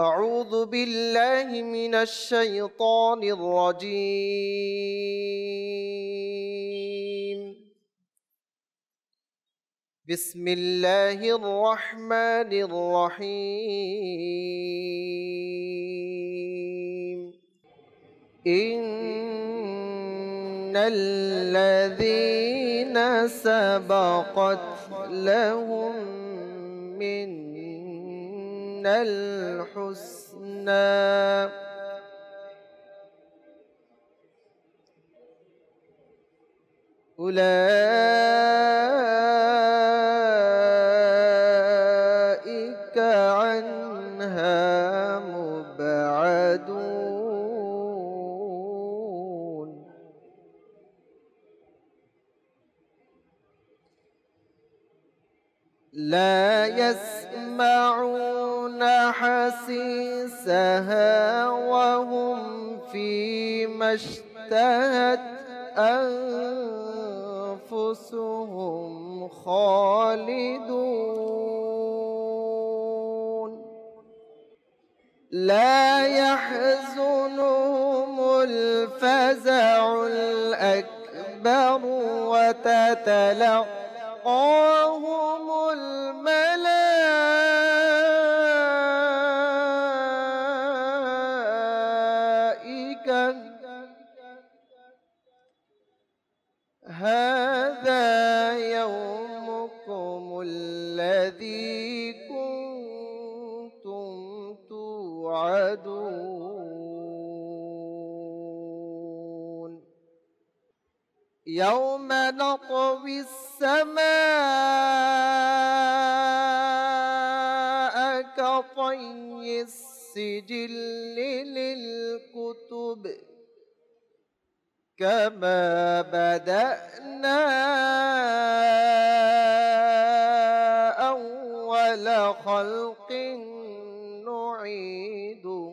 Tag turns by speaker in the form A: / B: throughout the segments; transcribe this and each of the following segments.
A: أعوذ بالله من الشيطان الرجيم. بسم الله الرحمن الرحيم. إن الذين سبقت لهم منا الحسنى أولئك عنها مبعدون. لا يسمعون حسيسها وهم فيما اشتهت أنفسهم خالدون. لا يحزنهم الفزع الأكبر وتتلقاهم الملائكة هذا يومكم الذي كنتم توعدون. يوم نطوي السماء كطي السجل للكتب كما بدأنا أول خلق نعيده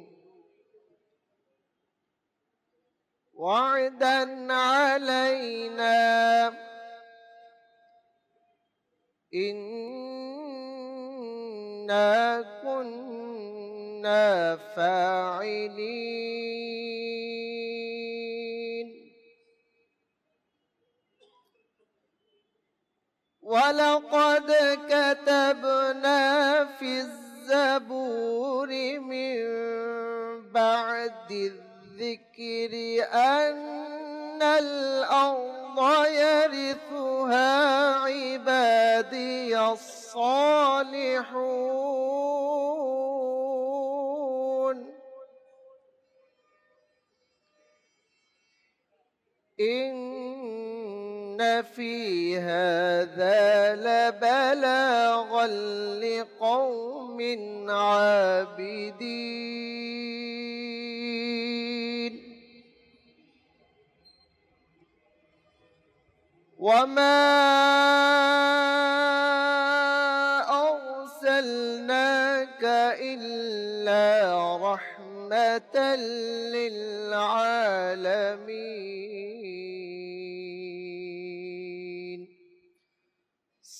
A: وعدا علينا إنا كنا فاعلين. ولقد كتبنا في الزبور من بعد الذكر أن الأرض يرثها عبادي الصالحون. إن في هذا لبلاغا لقوم عابدين. وما أرسلناك إلا رحمة للعالمين.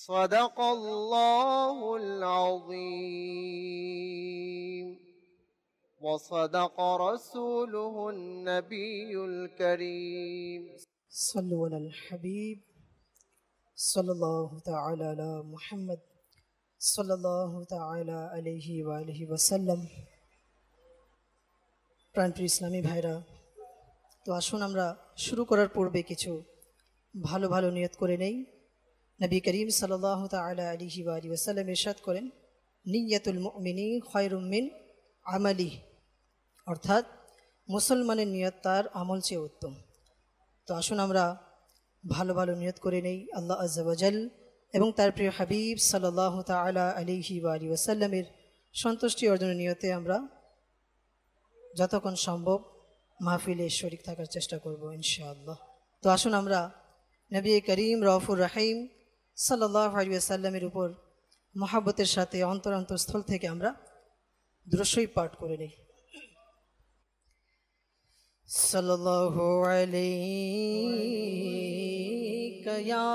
A: صدق الله العظيم وصدق رسوله النبي الكريم.
B: صلوا على الحبيب صلى الله تعالى على محمد صلى الله تعالى عليه وآله وسلم। প্রাণপ্রিয় ইসলামী ভাইরা, তো আসুন আমরা শুরু করার পূর্বে কিছু ভালো ভালো নিয়ত করে নেই। নবী করিম সাল্লাল্লাহু তাআলা আলাইহি ওয়া আলিহি ওয়াসাল্লাম ইরশাদ করেন, নিয়াতুল মুমিনি খায়রুম মিন আমালি, অর্থাৎ মুসলমানের নিয়ত তার আমল চেয়ে উত্তম। তো আসুন আমরা ভালো ভালো নিয়ত করে নেই আল্লাহ আযজা ওয়া জাল এবং তার প্রিয় হাবিব সাল্লাল্লাহু তাআলা আলাইহি ওয়া আলিহি ওয়াসাল্লামের সন্তুষ্টি অর্জনের নিয়তে আমরা যতক্ষণ সম্ভব মাহফিলে শরীক থাকার চেষ্টা করব ইনশাআল্লাহ। তো আসুন আমরা নবী করিম রউফুর রহিম সাল্লাল্লাহু আলাইহি ওয়াসাল্লামের উপর মহব্বতের সাথে অন্তরস্থল থেকে আমরা দুরূদ শরীফ পাঠ করে নেই। सल्लल्लाहु अलैका या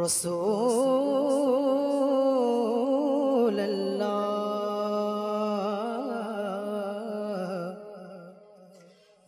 B: रसूल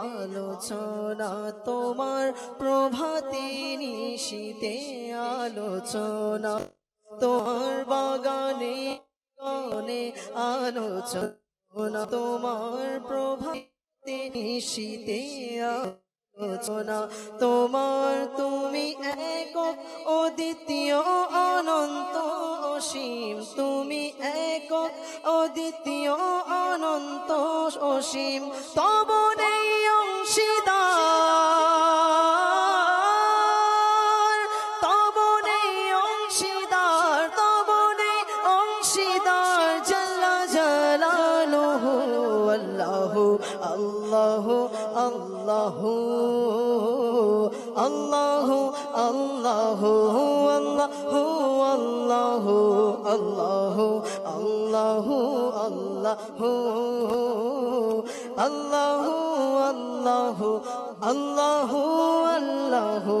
B: আলোচনা তোমার প্রভাতে নিশীতে আলোচনা তোমার বাগানে গানে আলোচনা তোমার প্রভাতে নিশীতে আলোচনা তোমার তুমি একক অদ্বিতীয় অনন্ত অসীম তুমি একক অদ্বিতীয় অনন্ত অসীম তব নেই অংশীদার তব নেই অংশীদার তব নেই অংশীদার জাল্লা জালালুহু আল্লাহু আল্লাহু আল্লাহু আল্লাহু আল্লাহু আল্লাহু আল্লাহু আল্লাহু আল্লাহু আল্লাহু আল্লাহু আল্লাহু আল্লাহু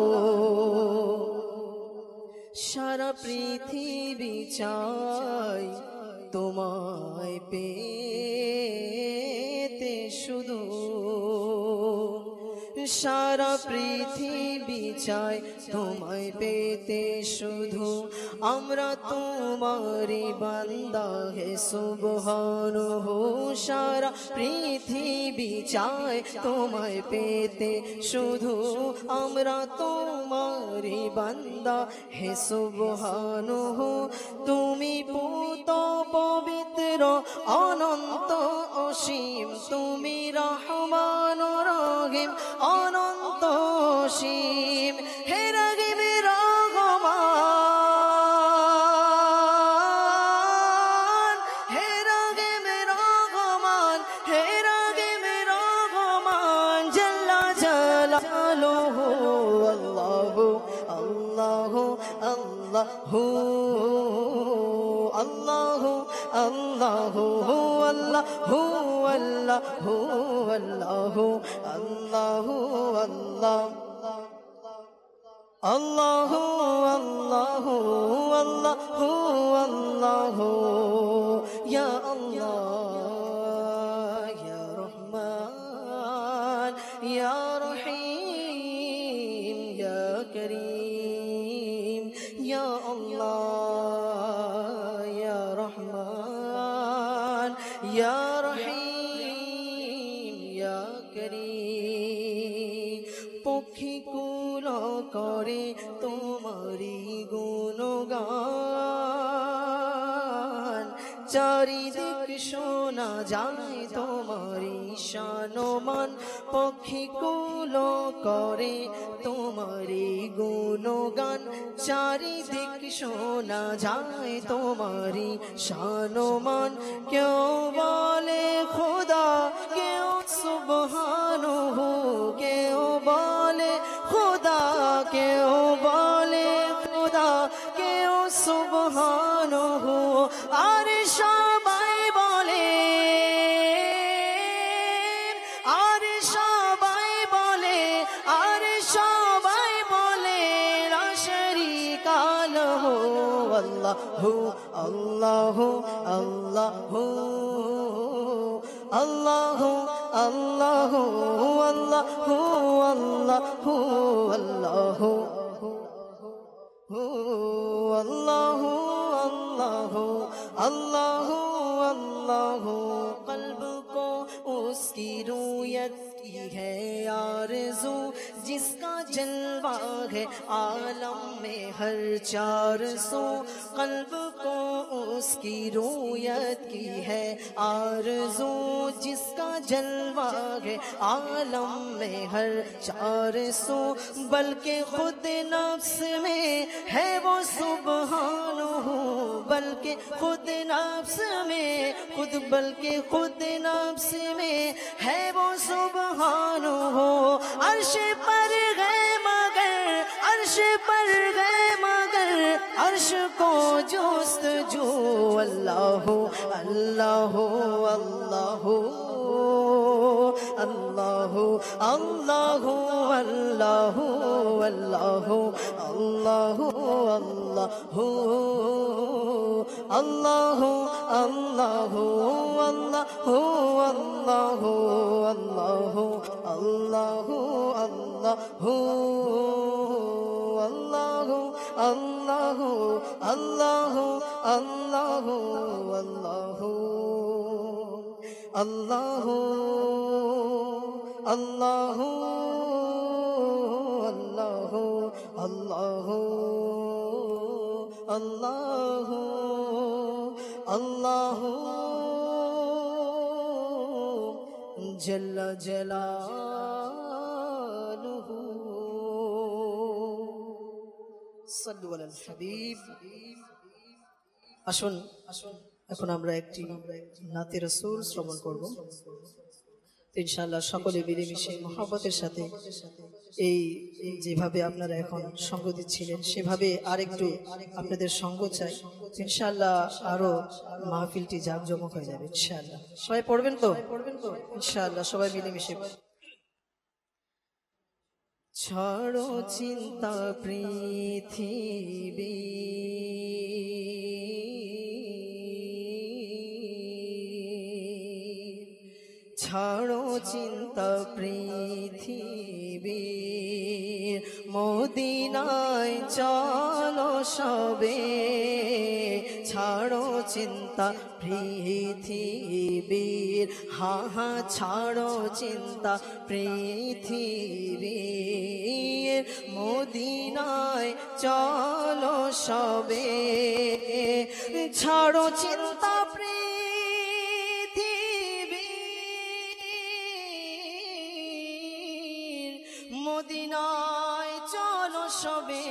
B: সারা পৃথিবী চাই তোমায় পেতে শুধু সারা পৃথিবী চাই তোমায় পেতে শুধু আমরা তোমারি বান্দা হে সুবহানাহু সারা পৃথিবী চাই তোমায় পেতে শুধু আমরা তোমারি বান্দা হে সুবহানাহু তুমি পুত পবিত্র অনন্ত অসীম তুমি রহমান রহিম অনন্ত অসীম হে রহিম রহমান হে রহিম রহমান হে রহিম রহমান জাল্লা জালালুহু আল্লাহু আল্লাহু আল্লাহু আল্লাহু আল্লাহু আল্লাহু আল্লাহু আল্লাহু আল্লাহু আল্লাহু আল্লাহু আল্লাহু আল্লাহু ইয়া আল্লাহ ইয়া রহমান ইয়া রহিম ইয়া করিম ইয়া আল্লাহ ইয়া রহমান ইয়া রহিম ইয়া করিম পক্ষীকুল করে তোমারি গুণগান চারিদিক শোনা যায় তোমারি শানমান পক্ষীকুল করে তোমারি গুণগান চারিদিক শোনা যায় তোমারি শানমান কেউ বলে খোদা কেউ সুবহানাহু কেউ বলে খোদা কেউ বলে খোদা কেউ সুবহানাহু আর সবাই বলে আর সবাই বলে আর সবাই বলে লা শারীকা লাহু আল্লাহু আল্লাহু আল্লাহু আল্লাহু আল্লাহু আল্লাহু আল্লাহু আল্লাহু আল্লাহু আল্লাহু আল্লাহু আল্লাহু কলব কো उसकी रूयत की है आरज़ू जिसका जलवा है आलम में हर चार सौ कल्ब को उसकी रूयत की है आरज़ू जिसका जलवा है आलम में हर चार सौ बल्कि खुद नफ्स में है वो सुबहानहू बल्कि खुद नफ्स में खुद बल्कि खुद नफ्स में है वो सुबहानहू अर्श पर गए मगर अर्श पर गए मगर अर्श को जुस्तजू अल्लाहु अल्लाहु अल्लाहु अल्लाहु अल्लाहु अल्लाहु अल्लाहु अल्लाहु अल्लाहु अल्लाहु अल्लाहु अल्लाहु अल्लाहु अल्लाहु আল্লাহু আল্লাহু আল্লাহু আল্লাহু আল্লাহু আল্লাহু আল্লাহু আল্লাহু আল্লাহু আল্লাহু আল্লাহু আল্লাহু জাল্লা জালালুহু সাল্লু আলাল হাবিব। আসুন এখন আমরা একটি নাতে রাসূল শ্রবণ করব। ইনশাআল্লাহ সকলে মিলেমিশে মহব্বতের সাথে এই যেভাবে আপনারা এখন সঙ্গ দিচ্ছিলেন সেভাবে আরেকটু আপনাদের সঙ্গ চাই। ইনশাআল্লাহ আরো মাহফিলটি জাঁকজমক হয়ে যাবে ইনশাআল্লাহ। সবাই পড়বেন তো ইনশাআল্লাহ, সবাই মিলেমিশে। ছাড়ো চিন্তা পৃথিবী, ছাড়ো চিন্তা পৃথিবী, মদিনায় চলো সবে। ছাড়ো চিন্তা পৃথিবীর, হা হা ছাড়ো চিন্তা পৃথিবীর, মদিনায় চলো সবে। ছাড়ো চিন্তা মদিনায় চলো সবে।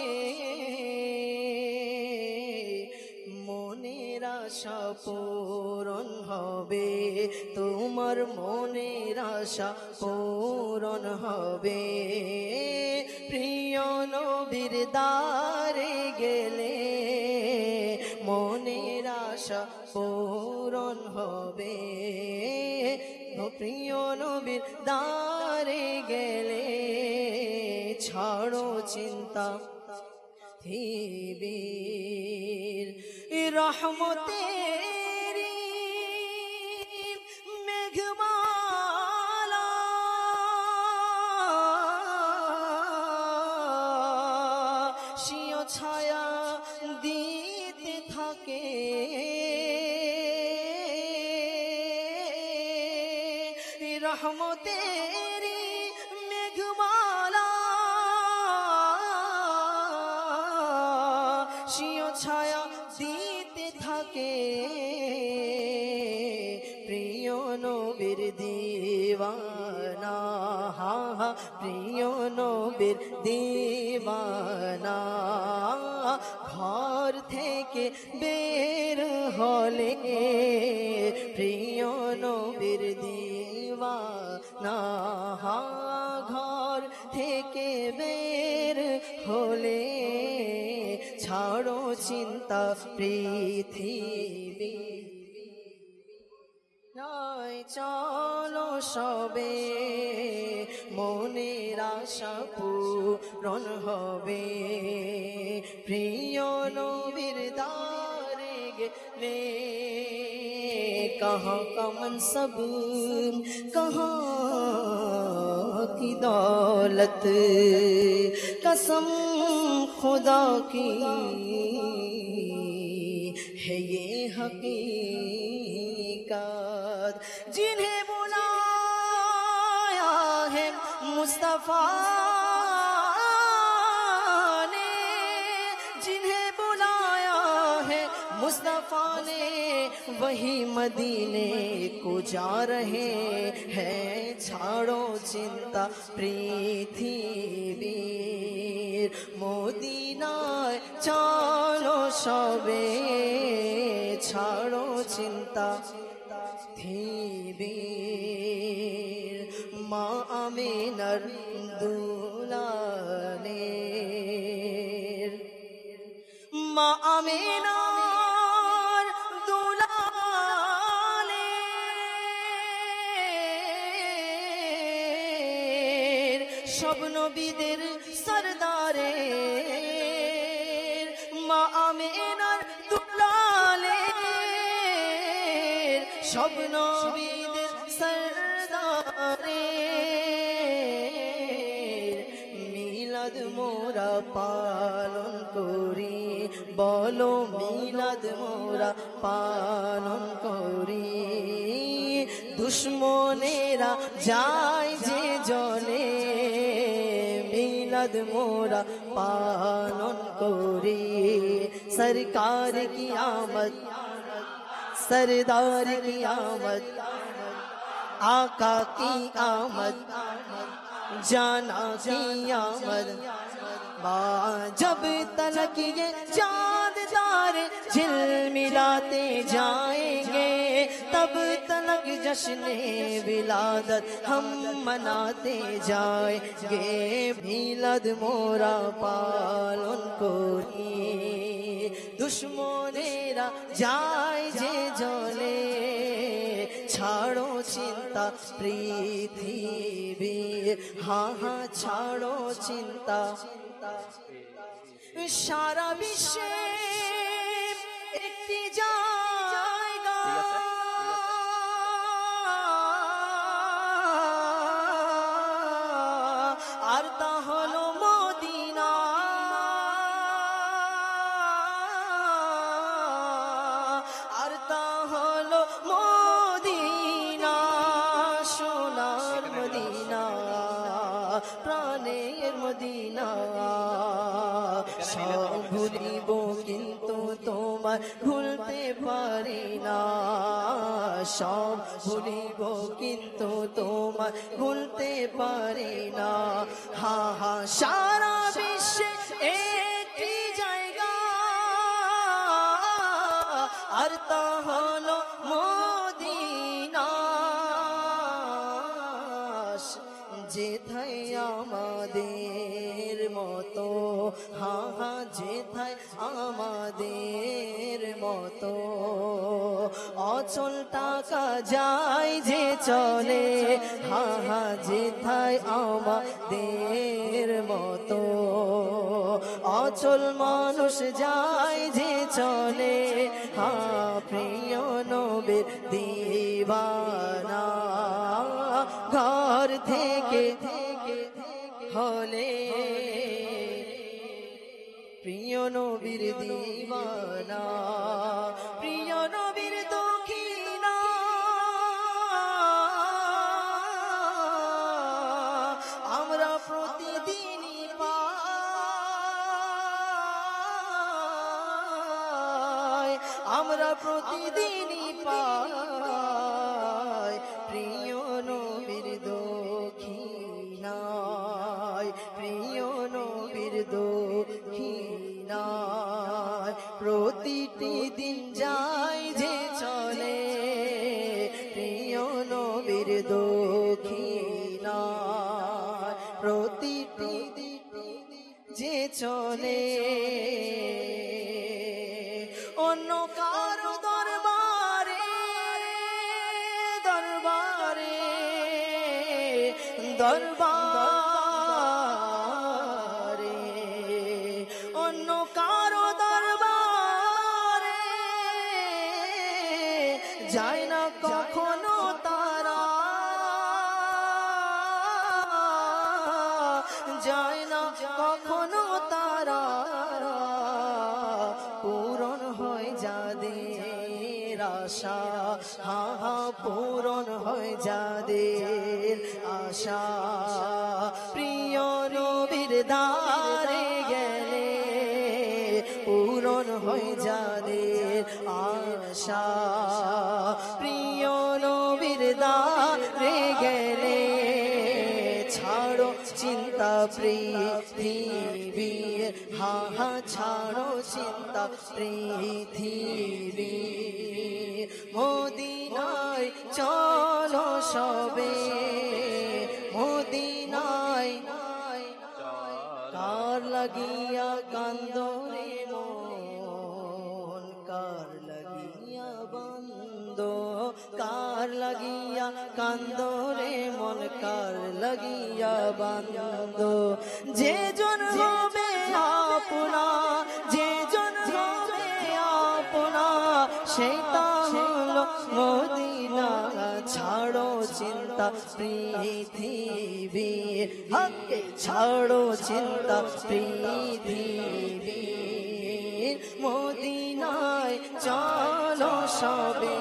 B: মনের আশা পূরণ হবে, তোমার মনের আশা পূরণ হবে। প্রিয় নবীর দ্বারে গেলে মনের আশা পূরণ হবে। প্রিয় নবীর দ্বারে গেলে ছাড়ো চিন্তা পৃথিবীর, রহমতের মেঘমালা শিয় ছায়া দিতে থাকে। রহমতের মেঘমালা শিয় ছায়া দিতে থাকে। প্রিয় নবীর দিওয়ানা, হা হা প্রিয় নবীর দিওয়ানা, ঘর থেকে বের হলে প্রিয় নবীর দিওয়ানা, হা ঘর থেকে বের হলে ছাড়ো চিন্তা পৃথিবী, চলো সবে। মনের আশা পূরণ হবে, প্রিয় নবীর দ্বারে গেলে। कहाँ का मनसब, कहाँ की दौलत, कसम खुदा की है ये हकीकत। जिन्हें बुलाया है मुस्तफा ने, जिन्हें बुलाया है मुस्तफा ने, वही मदीने को जा रहे हैं। ছাড়ো চিন্তা পৃথিবীর, মদিনায় চলো সবে। ছাড়ো চিন্তা পৃথিবীর, মা আমিনার দুলালের, মা আমিনার দুলালের, সব নবীদের সরদারের। মা আমিনার দুলালের, সব নবীদের সরদারের। বলো মিলাদ মোরা পালন করি দুশ্মনেরা যায় যে জলে মিলাদ মোরা পালন করি সরকার কি আমদ सरदार की आमद आका की आमद जाना की आमद जब तलक ये चाँद तारे झिलमिलाते जाएंगे तब तलक जश्न विलादत हम मनाते जाएंगे मिलाद मोरा पालन कोरी दुश्मनेरा যায় যে জলে ছাড়ো চিন্তা পৃথিবী হ্যাঁ হ্যাঁ ছাড়ো চিন্তা সারা বিশ্বে একটি জায়গা আর তা হলো মদিনা আর তা হলো মদিনা সোনার মদিনা প্রাণের মদিনা সব ভুলিব কিন্তু তোমার ভুলতে পারি না সব ভুলিব কিন্তু তোমার ভুলতে পারি না হা হা সারা বিশ্বে একটি জায়গা আর তা হলো মদিনা যেথায় আমাদের মতো হা হা যেথায় আমাদের মতো অচল টাকা যায় যে চলে হা হা যেথায় আমাদের মতো অচল মানুষ যায় যে চলে হা প্রিয় নবীর দিওয়ানা ঘর থেকে হলে প্রিয় নবীর দিওয়ানা প্রিয় নবীর দক্ষিণা আমরা প্রতিদিনই পাই আমরা প্রতিদিনই পাই প্রিয় নবীর দক্ষিণায় প্রিয় নবীর দক্ষিণায় প্রতিটি দিন যায় যে চলে প্রিয় নবীর দক্ষিণায় প্রতিটি দিন যে চলে অন্য কারো দরবারে দরবারে দরবারে অন্য কারো দরবারে যায় না কখনো তারা যায় না কখনো তারা পূরণ হয় যাদের আশা হা হা পূরণ হয় যাদের আশা প্রিয় নবীর দ্বারে গেলে পূরণ হয় যাদের আশা প্রিয় নবীর দ্বারে গেলে ছাড়ো চিন্তা পৃথিবী হা হা ছাড়ো চিন্তা পৃথিবী মদিনায় চলো সবে মদিনায় কার লাগিয়া কান্দরে মন কার লাগিয়া বন্ধ কার লাগিয়া কান্দরে মন কার লাগিয়া বন্ধ যে জন হবে আপনা যে জন হবে আপনা সেটা হলো মদিনা ছাড়ো চিন্তা পৃথিবী হকে ছাড়ো চিন্তা পৃথিবী মদিনায় চলো সবে,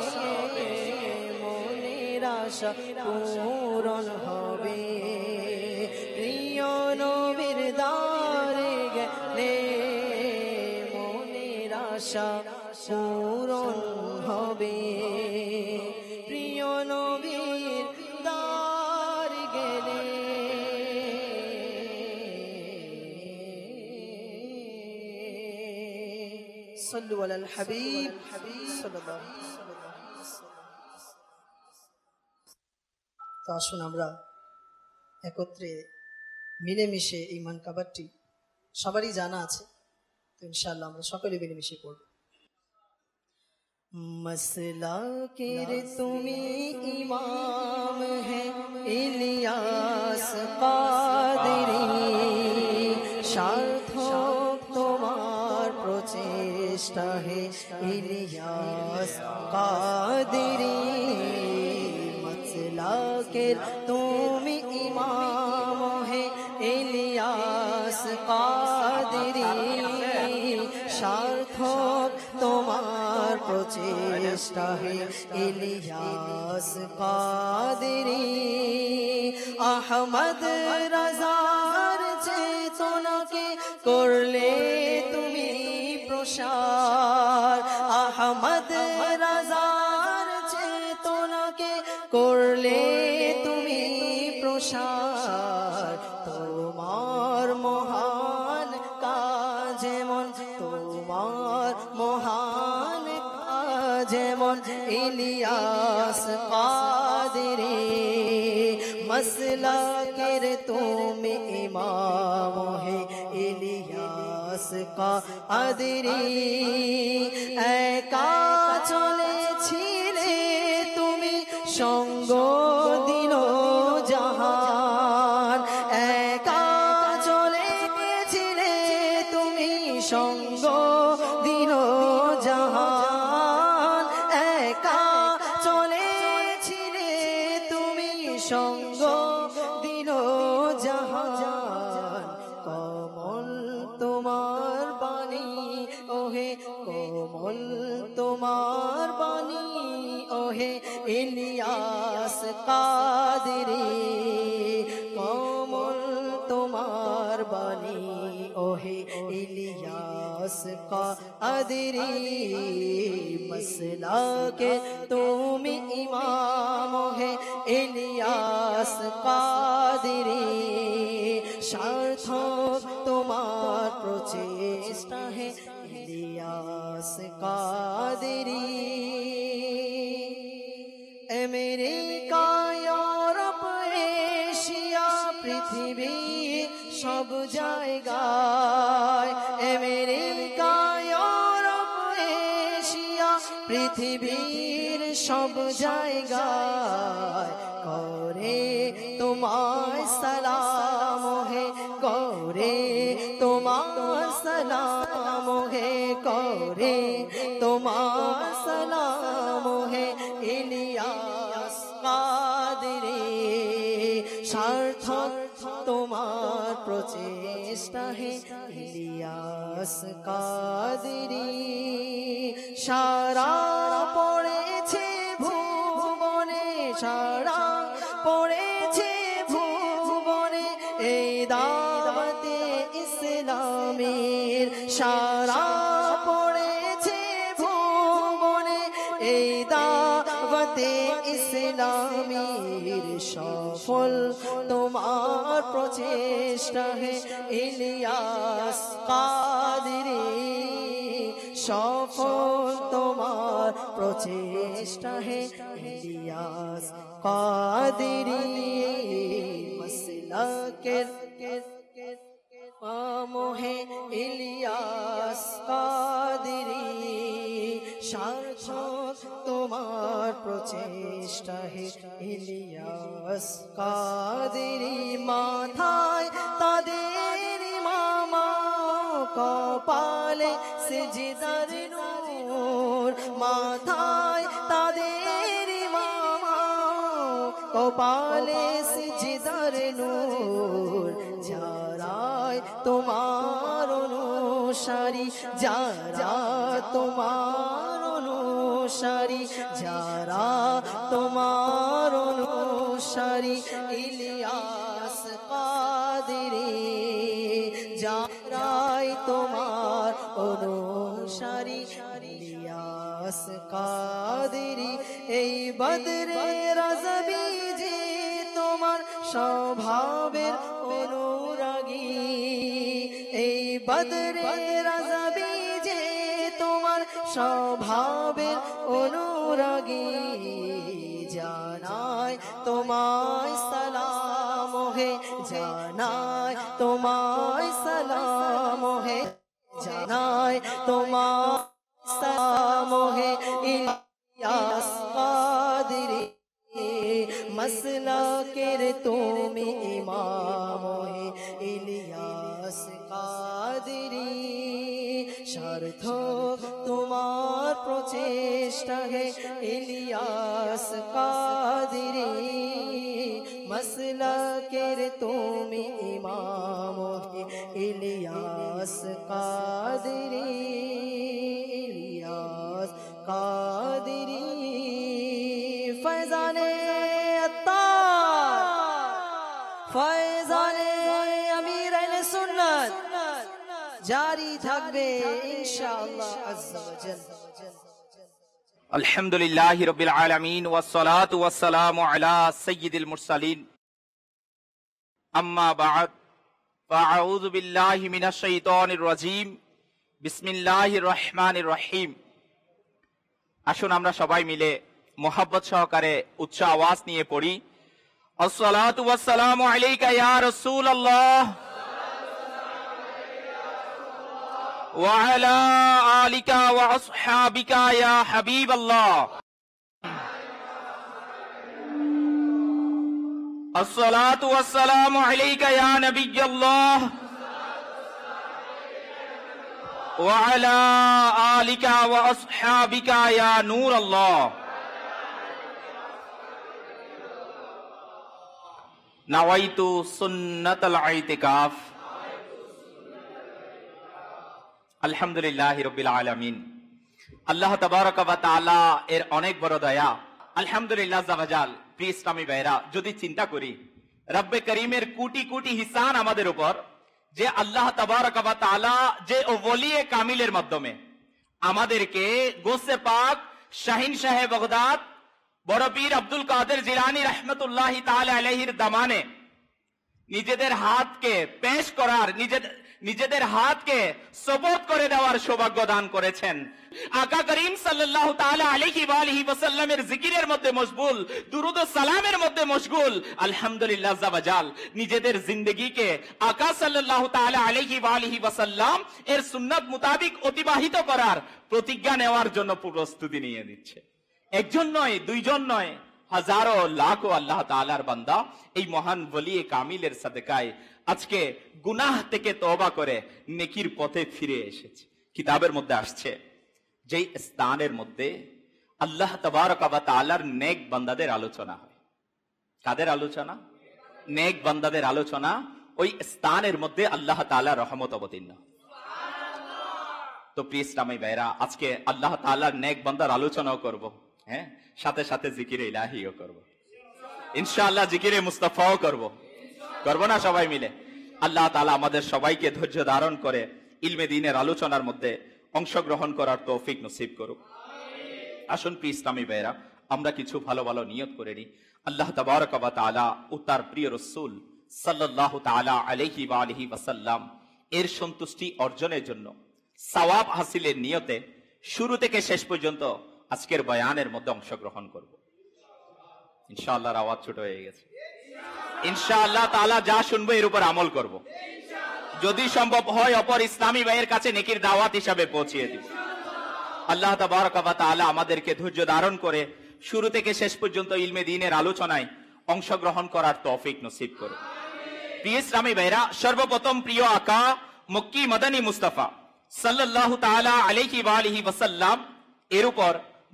B: মনের আশা পূরণ হবে। প্রিয় নবীর দারে গেলে মনের আশা পূরণ হবে। প্রিয় নবীর দার গেলে সাল্লু আলাল হাবিব সাল্লাল্লাহু আলাইহি ওয়াসাল্লাম। তো আসুন আমরা একত্রে মিলেমিশে এই মানকাবারটি সবারই জানা আছে, তো ইনশাআল্লাহ আমরা সকলে মিলেমিশে পড়ব। মসলাকের তুমি ইমাম হে ইলিয়াস কাদেরী, সার্থক তোমার প্রচেষ্টা হে ইলিয়াস কাদেরী। মসলাকের তুমি ইমাম হে ইলিয়াস কাদেরী, সার্থক তোমার প্রচেষ্টা হে ইলিয়াস কাদেরী। আহমদ রাজার চেতনাকে করলে তুমি প্রসার, আহমদ রাজার চেতনাকে করলে তুমি প্রসার। তোমার মহান কাজ মন, তোমার মহান কাজ মন ইলিয়াস কাদেরী। মসলাকের তুমি ইমাম হে ইলিয়াস কাদেরী। একা চলেছিলে তুমি সঙ্গ দিল জাহান, একা চলেছিলে তুমি সঙ্গ দিল জাহান, একা চলেছিলে তুমি সঙ্গ দিল জাহান। কমল তোমার বাণী ওহে, কমল তোমার বাণী ওহে ইলিয়াস কাদেরী। কমল তোমার বাণী ওহে ইলিয়াস কাদেরী। মসলাকে তুমি ইমাম হে ইলিয়াস কাদেরী, সার্থক তোমার প্রচেষ্টা হে Ilyas Qadri. America, Europe, Asia, পৃথিবী সব জায়গায়, আমেরিকা, ইউরোপ, এশিয়া, পৃথিবীর সব জায়গায় করে তোমায় সালাম হে, করে তোমার সালাম হে, করে তোমার সালাম হে ইলিয়াস কাদেরী। সার্থক তোমার প্রচেষ্টা হে ইলিয়াস কাদেরী। সারা পড়েছে ভুবনে, সারা পড়েছে ভুবনে এই দাওয়াতে ইসলামের, সারা পড়েছে ভুবনে এই দাওয়াতে ইসলামের। সফল তোমার প্রচেষ্টা হে ইলিয়াস কাদেরী, সফল তোমার প্রচেষ্টা হে ইলিয়াস কাদেরী। মসলাকের ইমাম হে ইলিয়াস কাদেরী, সার্থক তোমার প্রচেষ্টা হে ইলিয়াস কাদেরী। মাথায় তাদের ইমামা, কপালে সিজদার নূর, মাথায় তাদের ইমামা, কপালে সিজদার নূর যারাই তোমার অনুসারী যারা তোমার অনুসারী যারা তোমার অনুসারী ইলিয়াস কাদেরী যারাই তোমার অনুসারী ইলিয়াস কাদেরী এই বদরে রাজবি যে তোমার স্বভাবের অনুরাগী এই বদরে রাজবি যে তোমার স্বভাবের অনুরাগী জানাই তোমায় সালাম হে জানাই তোমায় সালাম হে জানাই তোমায় সালাম হে ইলিয়াস কাদেরী মাসলাকের তুমি ইমাম হে ইলিয়াস কাদেরী সার্থক তোমার প্রচেষ্টা হে ইলিয়াস কাদেরী মাসলাকের তুমি ইমাম হে ইলিয়াস কাদেরী ইলিয়াস কাদেরী ফয়জানে আত্তার ফয়জানে আমির আহলে সুন্নাত জারি থাকবে ইনশাআল্লাহ আজ্জা ওয়া জাল
C: আলহামদুলিল্লাহি রাব্বিল আলামিন ওয়াসসালাতু ওয়াসসালামু আলা সাইয়্যিদিল মুরসালিন আম্মা বা'দ ফাআউযু বিল্লাহি মিনাশ শাইতানির রাজীম বিসমিল্লাহির রহমানির রহিম। আসুন আমরা সবাই মিলে মোহাব্বত সহকারে উচ্চ আওয়াজ নিয়ে পড়ি আসসালাতু ওয়াসসালামু আলাইকা ইয়া রাসূলুল্লাহ ওয়া আলা আলিকা ওয়া আসহাবিকা ইয়া হাবিবাল্লাহ। আসসালাতু ওয়াসসালামু আলাইকা ইয়া নবিয়্যাল্লাহ ওয়া আলা আলিকা ওয়া আসহাবিকা ইয়া নূরাল্লাহ। নাওয়াইতু সুন্নাতাল ইতিকাফ। আলহামদুলিল্লাহি রাব্বিল আলামিন। আল্লাহ তাবারাকা ওয়া তাআলা এর অনেক বড় দয়া। আলহামদুলিল্লাহ জাওয়াজাল। প্রিয় ইসলামী ভাইরা, যদি চিন্তা করি রব্বে করিমের কোটি কোটি হিসান আমাদের উপর, যে আল্লাহ তাবারাকা ওয়া তাআলা যে ওলিয়ে কামিলের মাধ্যমে আমাদেরকে গোসে পাক শাহিন শাহে বাগদাদ বড় পীর আব্দুল কাদের জিলানী রাহমাতুল্লাহি তাআলা আলাইহির দামানে নিজেদের হাতকে পেশ করার, নিজেদের হাতকে সবুত করে দেওয়ার সৌভাগ্য দান করেছেন। আকা করিম সাল্লাল্লাহু তাআলা আলাইহি ওয়া আলিহি ওয়াসাল্লামের জিকিরের মধ্যে মশগুল, দুরুদ ও সালামের মধ্যে মশগুল। আলহামদুলিল্লাহ জাওয়াজাল নিজেদের জিন্দেগিকে আকা সাল্লাল্লাহু তাআলা আলাইহি ওয়া আলিহি ওয়াসাল্লাম এর সুন্নাত মোতাবেক অতিবাহিত করার প্রতিজ্ঞা নেওয়ার জন্য প্রস্তুতি নিয়ে নিচ্ছে। একজন নয়, দুইজন নয়, হাজারো লাখো আল্লাহ তাআলার বান্দা এই মহান ওলিয়ে কামিলের সাদকায় আজকে গুনাহ থেকে তওবা করে নেকির পথে ফিরে এসেছে। কিতাবের মধ্যে আসছে যেই স্থানের মধ্যে আল্লাহ তাবারাকা ওয়া তাআলার নেক বান্দাদের আলোচনা হয়। কাদের আলোচনা? নেক বান্দাদের আলোচনা। ওই স্থানের মধ্যে আল্লাহ তাআলার রহমত অবতীর্ণ। তো প্রিয় ইসলামী ভাইরা, আজকে আল্লাহ তাআলার নেক বান্দার আলোচনাও করব, হ্যাঁ, সাথে সাথে জিকিরে ইলাহিও করব ইনশাআল্লাহ, জিকিরে মুস্তাফাও করব না সবাই মিলে? আল্লাহ তাআলা আমাদের সবাইকে ধৈর্য ধারণ করে ইলমে দ্বীনের আলোচনার মধ্যে অংশগ্রহণ করার তৌফিক নসিব করুক। আসুন প্রিয় ইসলামী ভাইরা, আমরা কিছু ভালো ভালো নিয়ত করে নিই। আল্লাহ তাবারাকা ওয়া তাআলা ও তার প্রিয় রাসূল সাল্লাল্লাহু তাআলা আলাইহি ওয়া আলিহি ওয়াসাল্লাম এর সন্তুষ্টি অর্জনের জন্য সওয়াব হাসিলের নিয়তে শুরু থেকে শেষ পর্যন্ত আজকের বয়ানের মধ্যে অংশগ্রহণ করব ইনশাআল্লাহ। আওয়াজ ছোট হয়ে গেছে। ইনশাআল্লাহ তাআলা যা শুনবো এর উপর আমল করব, যদি সম্ভব হয় অপর ইসলামী ভাইয়ের কাছে নেকির দাওয়াত হিসাবে পৌঁছিয়ে দিব। আল্লাহ তাবারাকা ওয়া তাআলা আমাদেরকে ধৈর্য ধারণ করে শুরু থেকে শেষ পর্যন্ত ইলমে দ্বীনের আলোচনায় অংশগ্রহণ করার তৌফিক নসিব করুন। প্রিয় ইসলামী ভাইরা, সর্বপ্রথম প্রিয় আকা মক্কি মদনী মুস্তাফা সাল্লাল্লাহু তাআলা আলাইহি ওয়া আলিহি ওয়াসাল্লাম এর উপর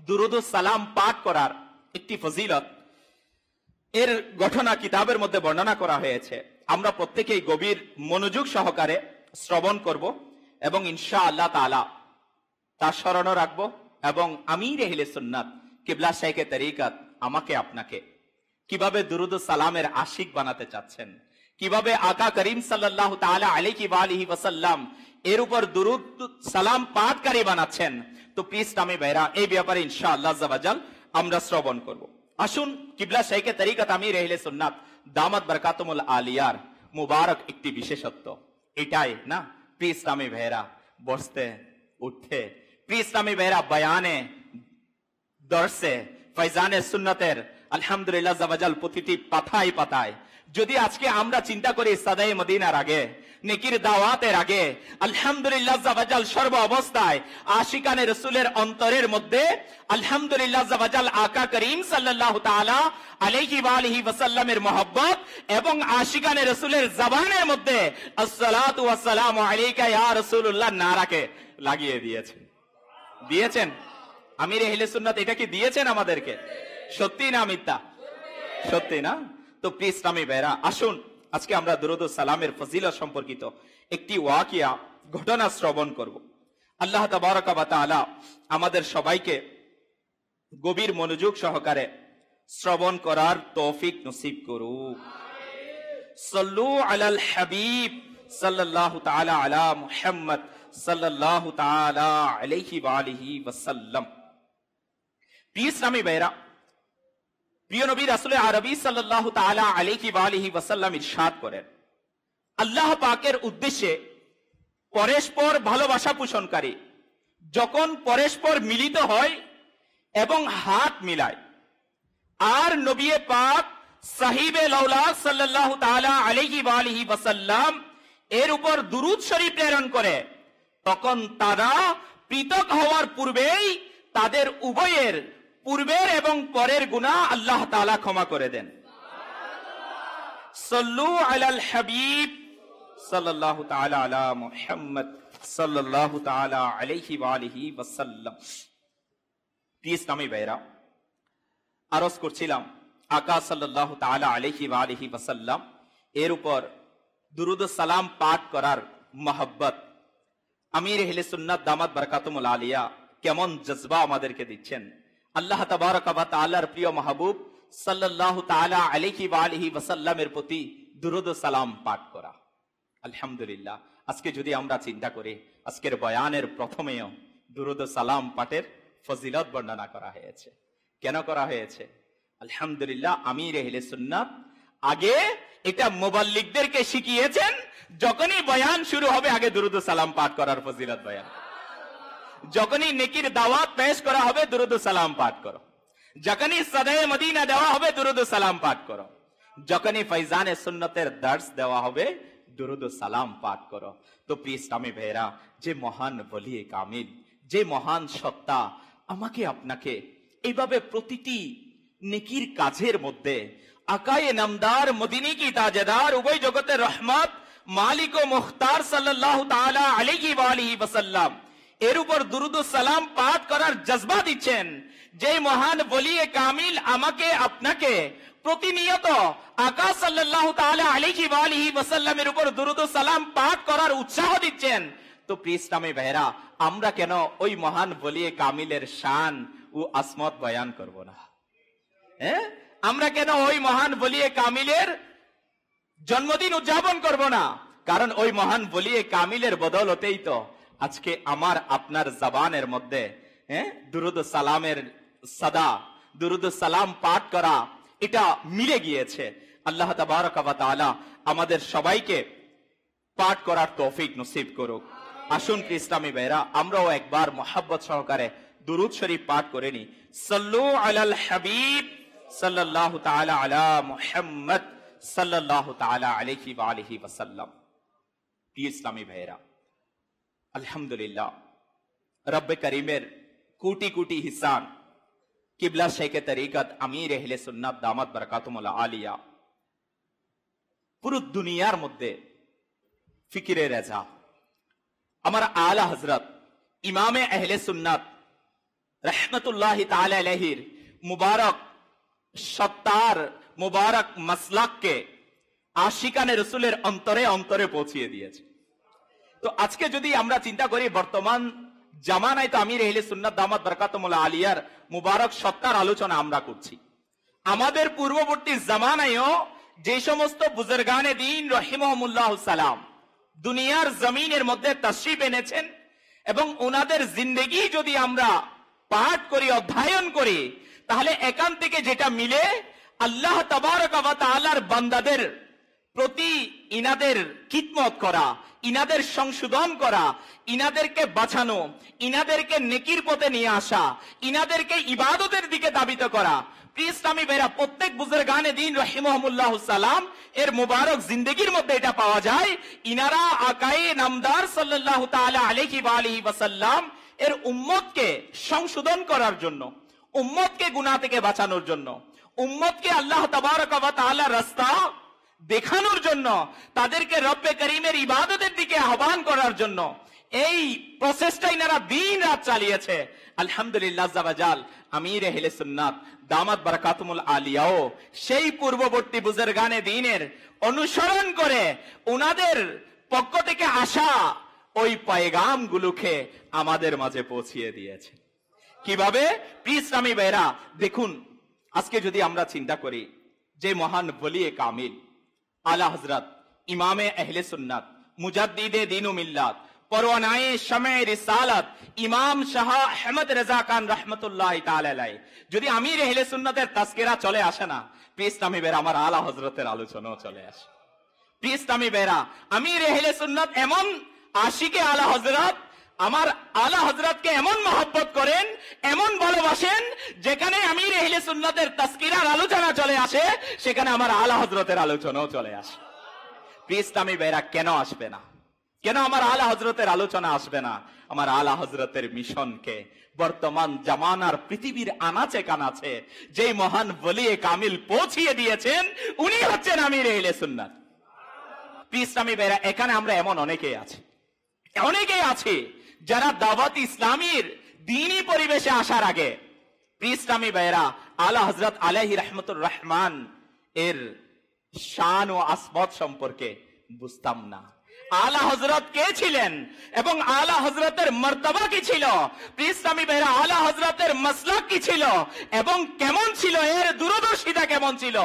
C: দুরুদ ও সালাম পাঠ করার একটি ফজিলত এর ঘটনা কিতাবের মধ্যে বর্ণনা করা হয়েছে। আমরা প্রত্যেকেই গভীর মনোযোগ সহকারে শ্রবণ করব এবং ইনশাআল্লাহ তাআলা তা স্মরণ রাখবো। এবং আমির আহলে সুন্নাত কিবলা শাইখে তরিকত আমাকে আপনাকে কিভাবে দুরুদ ও সালামের আশিক বানাতে চাচ্ছেন, কিভাবে আকা করিম সাল্লাল্লাহু তাআলা আলাইহি ওয়া আলিহি ওয়াসাল্লাম এর উপর দুরুদ সালাম পাঠকারী বানাচ্ছেন। তো প্লিজ আমি ভাইরা এই ব্যাপারে ইনশাআল্লাহ আজ্জা ওয়া জাল আমরা শ্রবণ করব। আসুন কিবলা শাইখে তরিকত আমির আহলে সুন্নাত দামাত বরকাতুল আলিয়ার মুবারক একটি বিশেষত্ব এটাই না, প্লিজ আমি ভাইরা বসতে উঠতে, প্লিজ আমি ভাইরা বয়ানে দর্শে ফয়জানে সুন্নতের আলহামদুলিল্লাহ জাওয়াজাল প্রতিটি পাতায় পাতায় যদি আজকে আমরা চিন্তা করি সাদায়ে মদিনার আগে, নেকির দাওয়াতের আগে, আলহামদুলিল্লাহ জাওয়াজাল সর্ব অবস্থায় আশিকানে রাসূলের অন্তরের মধ্যে আলহামদুলিল্লাহ জাওয়াজাল আকা করিম সাল্লাল্লাহু তাআলা আলাইহি ওয়া আলিহি ওয়াসাল্লামের মহব্বত এবং আশিকানে রাসূলের জবানের মধ্যে আসসালাতু ওয়াসসালামু আলাইকা ইয়া রাসূলুল্লাহ নারাকে লাগিয়ে দিয়েছেন আমির আহলে সুন্নাত এটা কি দিয়েছেন আমাদেরকে? সত্যি না মিথ্যা? সত্যি না? তো প্লিজ আমি ভাইরা আসুন আজকে আমরা দুরুদ ও সালামের ফজিলত সম্পর্কিত একটি ওয়াকিয়া ঘটনা শ্রবণ করব। আল্লাহ তাবারাক ওয়া তাআলা আমাদের সবাইকে গভীর মনোযোগ সহকারে শ্রবণ করার তৌফিক নসিব করুক। সাল্লু আলাল হাবিব সাল্লাল্লাহু তাআলা আলা মুহাম্মদ সাল্লাল্লাহু তাআলা আলাইহি ওয়া আলিহি ওয়াসাল্লাম। প্রিয় ইসলামী ভাইরা, প্রিয় নবী রাসূল আরবী সাল্লাল্লাহু তাআলা আলাইহি ওয়া আলিহি ওয়াসাল্লাম ইরশাদ করেন, আল্লাহ পাকের উদ্দেশ্যে পরস্পর ভালোবাসা পোষণকারী যখন পরস্পর মিলিত হয় এবং হাত মিলায় আর নবী পাক সাহিবে লাউলা সাল্লাল্লাহু তাআলা আলাইহি ওয়া আলিহি ওয়াসাল্লাম এর উপর দুরূদ শরীফ প্রেরণ করে, তখন তারা পৃথক হওয়ার পূর্বেই তাদের উভয়ের পূর্বের এবং পরের গুনাহ আল্লাহ তাআলা ক্ষমা করে দেন। সাল্লু আলাল হাবিব সাল্লাল্লাহু তাআলা আলা মুহাম্মদ সাল্লাল্লাহু তাআলা আলাইহি ওয়া আলিহি ওয়াসাল্লাম। প্রিয় ইসলামী ভাইরা, আরজ করছিলাম আকা সাল্লাল্লাহু তাআলা আলাইহি ওয়া আলিহি ওয়াসাল্লাম এর উপর দুরুদ ও সালাম পাঠ করার মহব্বত আমির আহলে সুন্নাত দামাত বরকাতুল আলিয়া কেমন জজবা আমাদেরকে দিচ্ছেন। আল্লাহ তাবারাক ওয়া তাআলার প্রিয় মাহবুব সাল্লাল্লাহু তাআলা আলাইহি ওয়া আলিহি ওয়াসাল্লামের প্রতি দুরুদ ও সালাম পাঠ করা। আলহামদুলিল্লাহ, আজকে যদি আমরা চিন্তা করি আজকের বয়ানের প্রথমেও দুরুদ ও সালাম পাঠের ফজিলত বর্ণনা করা হয়েছে। কেন করা হয়েছে? আলহামদুলিল্লাহ, আমির আহলে সুন্নাত আগে এটা মুবাল্লিগদেরকে শিখিয়েছেন, যখনই বয়ান শুরু হবে আগে দুরুদ ও সালাম পাঠ করার ফজিলত বয়ান। যখনই নেকির দাওয়াত পেশ করা হবে দুরুদ ও সালাম পাঠ করো, যখনই সাদায়ে মদিনা দেওয়া হবে দুরুদ ও সালাম পাঠ করো, যখনই ফয়জানে সুন্নতের দর্স দেওয়া হবে দুরুদ ও সালাম পাঠ করো। তো প্রিয় ইসলামী ভাইরা, যে মহান ওলি কামিল, যে মহান সত্তা আমাকে আপনাকে এইভাবে প্রতিটি নেকির কাজের মধ্যে আকায়ে নামদার মদিনী কি তাজেদার উভয় জগতের রহমত মালিক ও মুখতার সাল্লাল্লাহু তাআলা আলাইহি ওয়া আলিহি ওয়াসাল্লাম এর উপর দুরুদ ও সালাম পাঠ করার জজবা দিচ্ছেন, যে মহান ওলি কামিল আমাকে আপনাকে প্রতিনিয়ত আকা সাল্লাল্লাহু তাআলা আলাইহি ওয়া আলিহি ওয়াসাল্লামের উপর দুরুদ ও সালাম পাঠ করার উৎসাহ দিচ্ছেন। তো প্রিয় ইসলামী ভাইরা, আমরা কেন ওই মহান ওলি কামিলের শান ও আসমত বয়ান করব না? আমরা কেন ওই মহান ওলি কামিলের জন্মদিন উদযাপন করব না? কারণ ওই মহান ওলি কামিলের বদলতেই তো আজকে আমার আপনার জবানের মধ্যে দুরুদ ও সালামের সাদা, দুরুদ ও সালাম পাঠ করা এটা মিলে গিয়েছে। আল্লাহ তাবারাক ওয়া তাআলা আমাদের সবাইকে পাঠ করার তৌফিক নসিব করুক। আসুন প্রিয় ইসলামী ভাইরা, আমরাও একবার মোহাব্বত সহকারে দুরুদ শরীফ পাঠ করে নি। সাল্লু আলাল হাবিব সাল্লাল্লাহু তাআলা আলা মুহাম্মদ সাল্লাল্লাহু তাআলা আলাইহি ওয়া আলিহি ওয়াসাল্লাম। প্রিয় ইসলামী ভাইরা, আলহামদুলিল্লাহ, রব্বে করিমের কোটি কোটি হিসান কিবলা শাইখে তরিকত আমির আহলে সুন্নাত দামাত বরকাতুল আলিয়া পুরো দুনিয়ার মধ্যে ফিকিরে রেজা আমার আলা হযরত ইমামে আহলে সুন্নাত রাহমাতুল্লাহি তাআলা আলাইহির মুবারক সত্তার মুবারক মাসলাককে আশিকানে রসুলের অন্তরে অন্তরে পৌঁছিয়ে দিয়েছে। তো আজকে যদি আমরা চিন্তা করি, বর্তমান জামানায় তো আমির আহলে সুন্নাত দামাত বরকাতুল আলিয়ার মুবারক সত্তার আলোচনা আমরা করছি। আমাদের পূর্ববর্তী জামানায়ও যে সমস্ত বুজুর্গানে দ্বীন রহিমাহুমুল্লাহ সালাম দুনিয়ার জমিনের মধ্যে তাশরীফ এনেছেন এবং ওনাদের জিন্দেগি যদি আমরা পাঠ করি, অধ্যয়ন করি, তাহলে এখান থেকে যেটা মিলে, আল্লাহ তাবারক ওয়া তাআলার বান্দাদের প্রতি ইনাদের খিদমত করা, ইনাদের সংশোধন করা, ইনাদেরকে বাঁচানো, ইনাদেরকে নেকির পথে নিয়ে আসা, ইনাদেরকে ইবাদতের দিকে ধাবিত করা। প্রিয় ইসলামী ভাইরা, প্রত্যেক বুজুর্গানে দ্বীন রাহিমাহুমুল্লাহ সালাম এর মুবারক জিন্দেগির মধ্যে এটা পাওয়া যায়। ইনারা আকায়ে নামদার সাল্লাল্লাহু তাআলা আলাইহি ওয়া আলিহি ওয়াসাল্লাম এর উম্মতকে সংশোধন করার জন্য, উম্মতকে গুনাহ থেকে বাঁচানোর জন্য, উম্মতকে আল্লাহ তাবারক ওয়া তাআলার রাস্তা দেখানোর জন্য, তাদেরকে রব্বে করিমের ইবাদতের দিকে আহ্বান করার জন্য এই প্রসেসটা ইনারা দিন রাত চালিয়েছে। আলহামদুলিল্লাহ জাবাজাল আমির আহলে সুন্নাত দামাত বারাকাতুল আলিয়াও সেই পূর্ববর্তী বুজুর্গানে দ্বীনের অনুসরণ করে ওনাদের পক্ষ থেকে আসা ওই পয়গাম গুলোকে আমাদের মাঝে পৌঁছিয়ে দিয়েছে। কিভাবে? প্রিয় ইসলামী ভাইরা, দেখুন আজকে যদি আমরা চিন্তা করি যে মহান ওলি কামিল আলা হযরত ইমামে আহলে সুন্নাত মুজাদ্দিদে দ্বীন ও মিল্লাত পরওয়ানায়ে শামে রিসালাত ইমাম শাহ আহমদ রেজা খান রাহমাতুল্লাহি তাআলা আলাইহি যদি আমির আহলে সুন্নাতের তাজকিরা চলে আসে না, প্রিয় ইসলামী ভাইরা, আমার আলা হযরতের আলোচনাও চলে আসে। প্রিয় ইসলামী ভাইরা, আমির আহলে সুন্নাত এমন আশিকে আলা হযরত, আমার আলা হযরতকে এমন মহব্বত করেন, এমন ভালোবাসেন, যেখানে আমির আহলে সুন্নাতের তাজকিরার আলোচনা চলে আসে, সেখানে আমার আলা হযরতের আলোচনাও চলে আসে। প্রিয় ইসলামী ভাইরা, কেন আসবে না? কেন আমার আলা হযরতের আলোচনা আসবে না? আমার আলা হযরতের মিশনকে বর্তমান জামানার পৃথিবীর আনাচে কানাচে যে মহান ওলি কামিল পৌঁছিয়ে দিয়েছেন, উনি হচ্ছেন আমির আহলে সুন্নাত। প্রিয় ইসলামী ভাইরা, এখানে আমরা এমন অনেকেই আছি যারা দাওয়াত ইসলামীর দ্বীনি পরিবেশে আসার আগে, প্রিয় ইসলামী ভাইরা, আলা হযরত আলাইহি রাহমাতুর রহমান এর শান ও আসমাত সম্পর্কে বুঝতাম না। আলা হযরত কে ছিলেন এবং আলা হযরতের মর্তবা কি ছিল, প্রিয় ইসলামী ভাইরা, আলা হযরতের মাসলাক কি ছিল এবং কেমন ছিল, এর দূরদর্শিতা কেমন ছিল,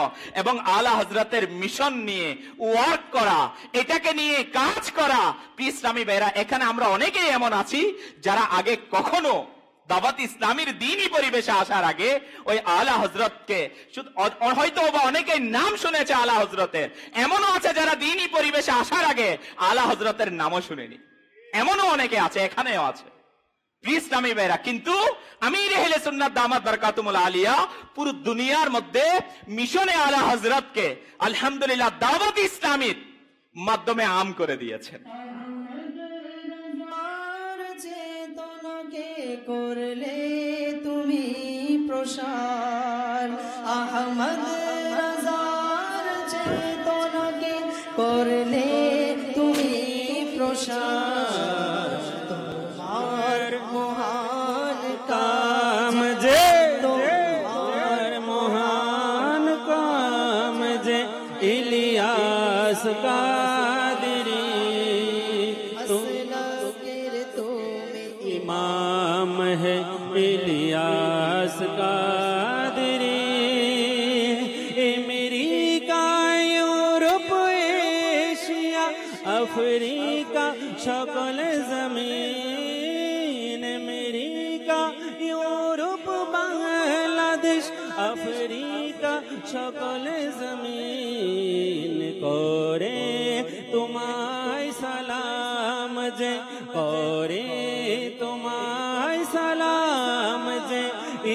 C: এবং আলা হযরতের মিশন নিয়ে ওয়ার্ক করা, এটাকে নিয়ে কাজ করা। প্রিয় ইসলামী ভাইরা, এখানে আমরা অনেকেই এমন আছি যারা আগে কখনো দাওয়াত ইসলামীর দ্বীনি পরিবেশে আসার আগে ওই আলা হযরতকে হয়তো বা অনেকে নাম শুনেছে আলা হযরতের, এমনও আছে যারা দ্বীনি পরিবেশে আসার আগে আলা হযরতের নামও শুনেনি, এমনও অনেকে আছে, এখানেও আছে। প্রিয় ইসলামী ভাইরা, কিন্তু আমির আহলে সুন্নাত দামাত বারাকাতুল আলিয়া পুরো দুনিয়ার মধ্যে মিশনে আলা হযরতকে আলহামদুলিল্লাহ দাওয়াত ইসলামীর মাধ্যমে আম করে দিয়েছেন।
B: করলে তুমি প্রসার, আহমদ রাজার চেতনাকে করলে তুমি প্রসার, তোমার মহান কাম যে, তোমার মহান কাম যে, ইলিয়াস কাদরি इमाम है Ilyas Qadri, America Europe Asia Africa সকল জমিন, আমেরিকা ইউরোপ বাংলাদেশ আফ্রিকা সকল জমিন করে তোমায় সালাম যে, করে তোমায় সালাম যে,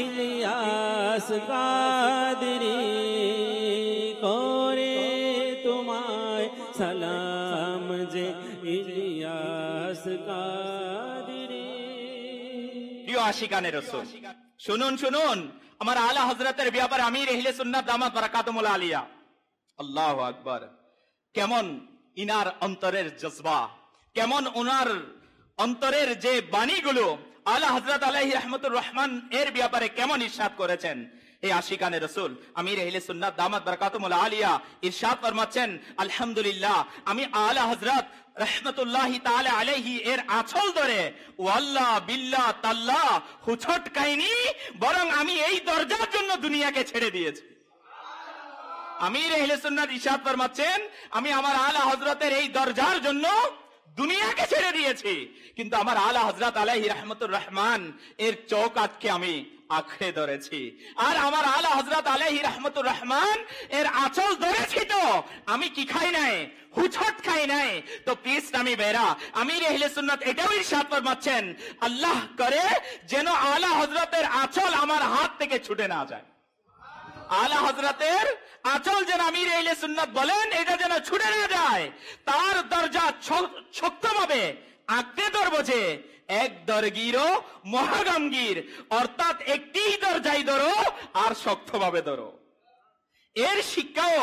B: ইলিয়াস কাদরি করে তোমায় সালাম যে, ইলিয়াস কাদরি।
C: প্রিয় আশিকানে রাসূল, শুনুন শুনুন আমার আলা হযরতের ব্যাপারে আমির আহলে সুন্নাত দামাত বারাকাতুল আলিয়া। আল্লাহু আকবার! কেমন ইনার অন্তরের জজবা, কেমন ওনার অন্তরের যে বাণীগুলো আলা হযরত আলাইহি রাহমাতুর রহমান এর ব্যাপারে কেমন ইরশাদ করেছেন। এই আশিকানে রাসূল আমির আহলে সুন্নাত দামাত বারাকাতুহুল আলিয়া ইরশাদ ফরমাচ্ছেন, আলহামদুলিল্লাহ আমি আলা হযরত রহমতুল্লাহি তাআলা আলাইহি এর আঁচল ধরে ওয়াল্লাহ বিল্লাহ তাল্লাহ হুছটকাইনি, বরং আমি এই দরজার জন্য দুনিয়াকে ছেড়ে দিয়েছি। আমির আহলে সুন্নাত ইরশাদ ফরমাচ্ছেন, আমি আমার আলা হযরতের এই দরজার জন্য দুনিয়াকে ছেড়ে দিয়েছি, কিন্তু আমার আলা হযরত আলাইহি রাহমাতুর রহমান এর চৌকাঠকে আমি আঁকড়ে ধরেছি। আর আমার আলা হযরত আলাইহি রাহমাতুর রহমান এর আঁচল ধরেছি তো আমি কি খাই নাই, হুছট খাই নাই। তো পিস নামি বেরা আমির আহলে সুন্নাত এটাও ইরশাদ ফরমাচ্ছেন, আল্লাহ করে যেন আলা হযরতের আঁচল আমার হাত থেকে ছুটে না যায়। আলা হযরতের আঁচল যেন আমির আহলে সুন্নাত বলেন এটা যেন ছুটে না যায়, তার দরজা শক্তভাবে আঁকড়ে ধরবো যে এক দরগিরও মহাগমগীর, অর্থাৎ একটি দরজাই ধরো আর শক্তভাবে ধরো। এর শিক্ষাও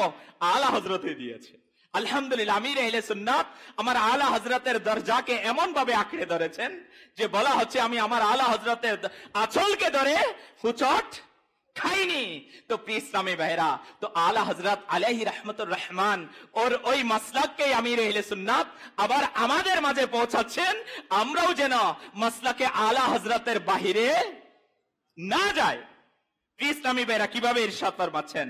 C: আলা হযরতে দিয়েছে। আলহামদুলিল্লাহ আমির আহলে সুন্নাত আমার আলা হযরতের দরজাকে এমন ভাবে আঁকড়ে ধরেছেন যে বলা হচ্ছে আমি আমার আলা হযরতের আঁচলকে ধরে হুচট খাইনি। তো প্রিয় ইসলামী ভাইরা, তো আলা হযরত আলাইহি রাহমাতুর রহমান ওর ওই মাসলাককে আমির আহলে সুন্নাত আবার আমাদের মাঝে পৌঁছাচ্ছেন, আমরাও যেন মাসলাকে আলা হযরতের বাহিরে না যাই। প্রিয় ইসলামী ভাইরা কিভাবে ইরশাদ ফরমাচ্ছেন,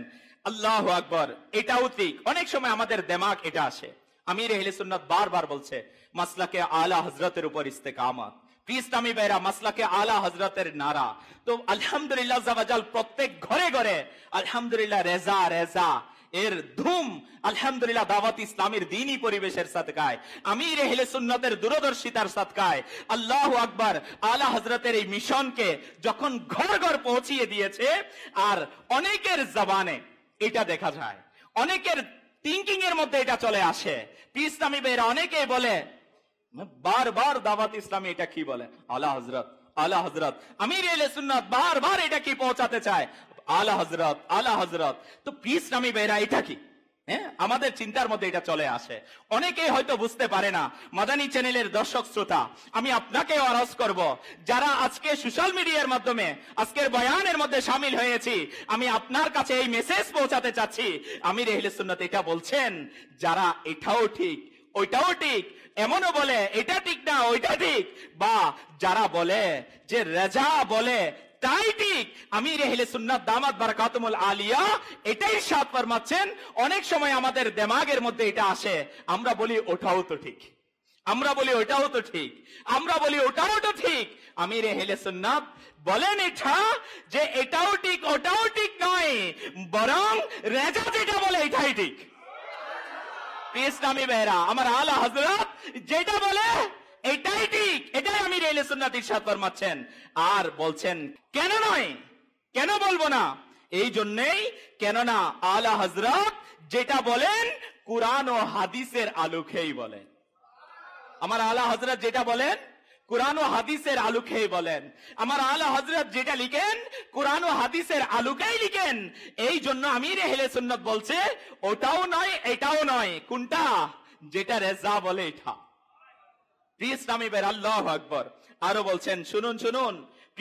C: আল্লাহু আকবার। এটাও ঠিক, অনেক সময় আমাদের দিমাগ এটা আসে। আমির আহলে সুন্নাত বারবার বলছে মাসলাকে আলা হযরতের উপর ইস্তেকামত। ইসলামী ভাইরা মাসলাকে আলা হযরতের নারা। তো আলহামদুলিল্লাহ জাওয়াজাল প্রত্যেক ঘরে ঘরে আলহামদুলিল্লাহ রেজা রেজা এর ধুম, আলহামদুলিল্লাহ দাওয়াত ইসলামের দ্বীনি পরিবেশের সাদকায়, আমির আহলে সুন্নাতের দূরদর্শিতার সাদকায় আল্লাহু আকবার আলা হযরতের এই মিশনকে যখন ঘর ঘর পৌঁছিয়ে দিয়েছে, আর অনেকের জবানে এটা দেখা যায়, অনেকের থিংকিং এর মধ্যে এটা চলে আসে। ইসলামী ভাইরা অনেকেই বলে বারবার দাওয়াত ইসলামী এটা কি বলে আলা হযরত আলা হযরত, আমির আহলে সুন্নাত বারবার এটা কি পৌঁছাতে চায় আলা হযরত আলা হযরত। তো ইসলামী ভাইরা এটা কি, হ্যাঁ আমাদের চিন্তার মধ্যে এটা চলে আসে। অনেকেই হয়তো বুঝতে পারে না। মাদানী চ্যানেলের দর্শক শ্রোতা, আমি আপনাকে আরজ করব, যারা আজকে সোশ্যাল মিডিয়ার মাধ্যমে আজকের বয়ানের মধ্যে শামিল হয়েছি, আমি আপনার কাছে এই মেসেজ পৌঁছাতে চাচ্ছি, আমির আহলে সুন্নাত এটা বলছেন যারা এটাও ঠিক ওইটাও ঠিক, এমনও বলে এটা ঠিক না ওইটা ঠিক, বা যারা বলে যে রেজা বলে তাই ঠিক, আমির আহলে সুন্নাত দামাত বারাকাতুহুল আলিয়া এটাই ইরশাদ ফরমাচ্ছেন। অনেক সময় আমাদের দিমাগের মধ্যে এটা আসে, আমরা বলি ওটাও তো ঠিক, আমরা বলি ওটাও তো ঠিক, আমরা বলি ওটাও তো ঠিক। আমির আহলে সুন্নাত বলেন এটা যে এটাও ঠিক ওটাও ঠিক নয়, বরং রেজা যেটা বলে এটাই ঠিক। ইসলামী ভাইরা আমার আলা হযরত যেটা বলে এটাই ঠিক, এটাই আমির আহলে সুন্নাত ইরশাদ ফরমাচ্ছেন। আর বলছেন কেন নয়, কেন বলবো না, এই জন্যই কেননা আলা হযরত যেটা বলেন কুরআন ও হাদিসের আলোকেই বলেন। আমার আলা হযরত যেটা বলেন কুরআন ও হাদিসের আলোকেই বলেন। আমার আলা হযরত যেটা লিখেন কুরআন ও হাদিসের আলোকেই লিখেন। এই জন্য আমির আহলে সুন্নাত বলছে ওটাও নয় এটাও নয়, কোনটা, যেটা রেজা বলে এটা। ইসলামী ভাইরা আল্লাহু আকবার। আরো বলছেন শুনুন শুনুন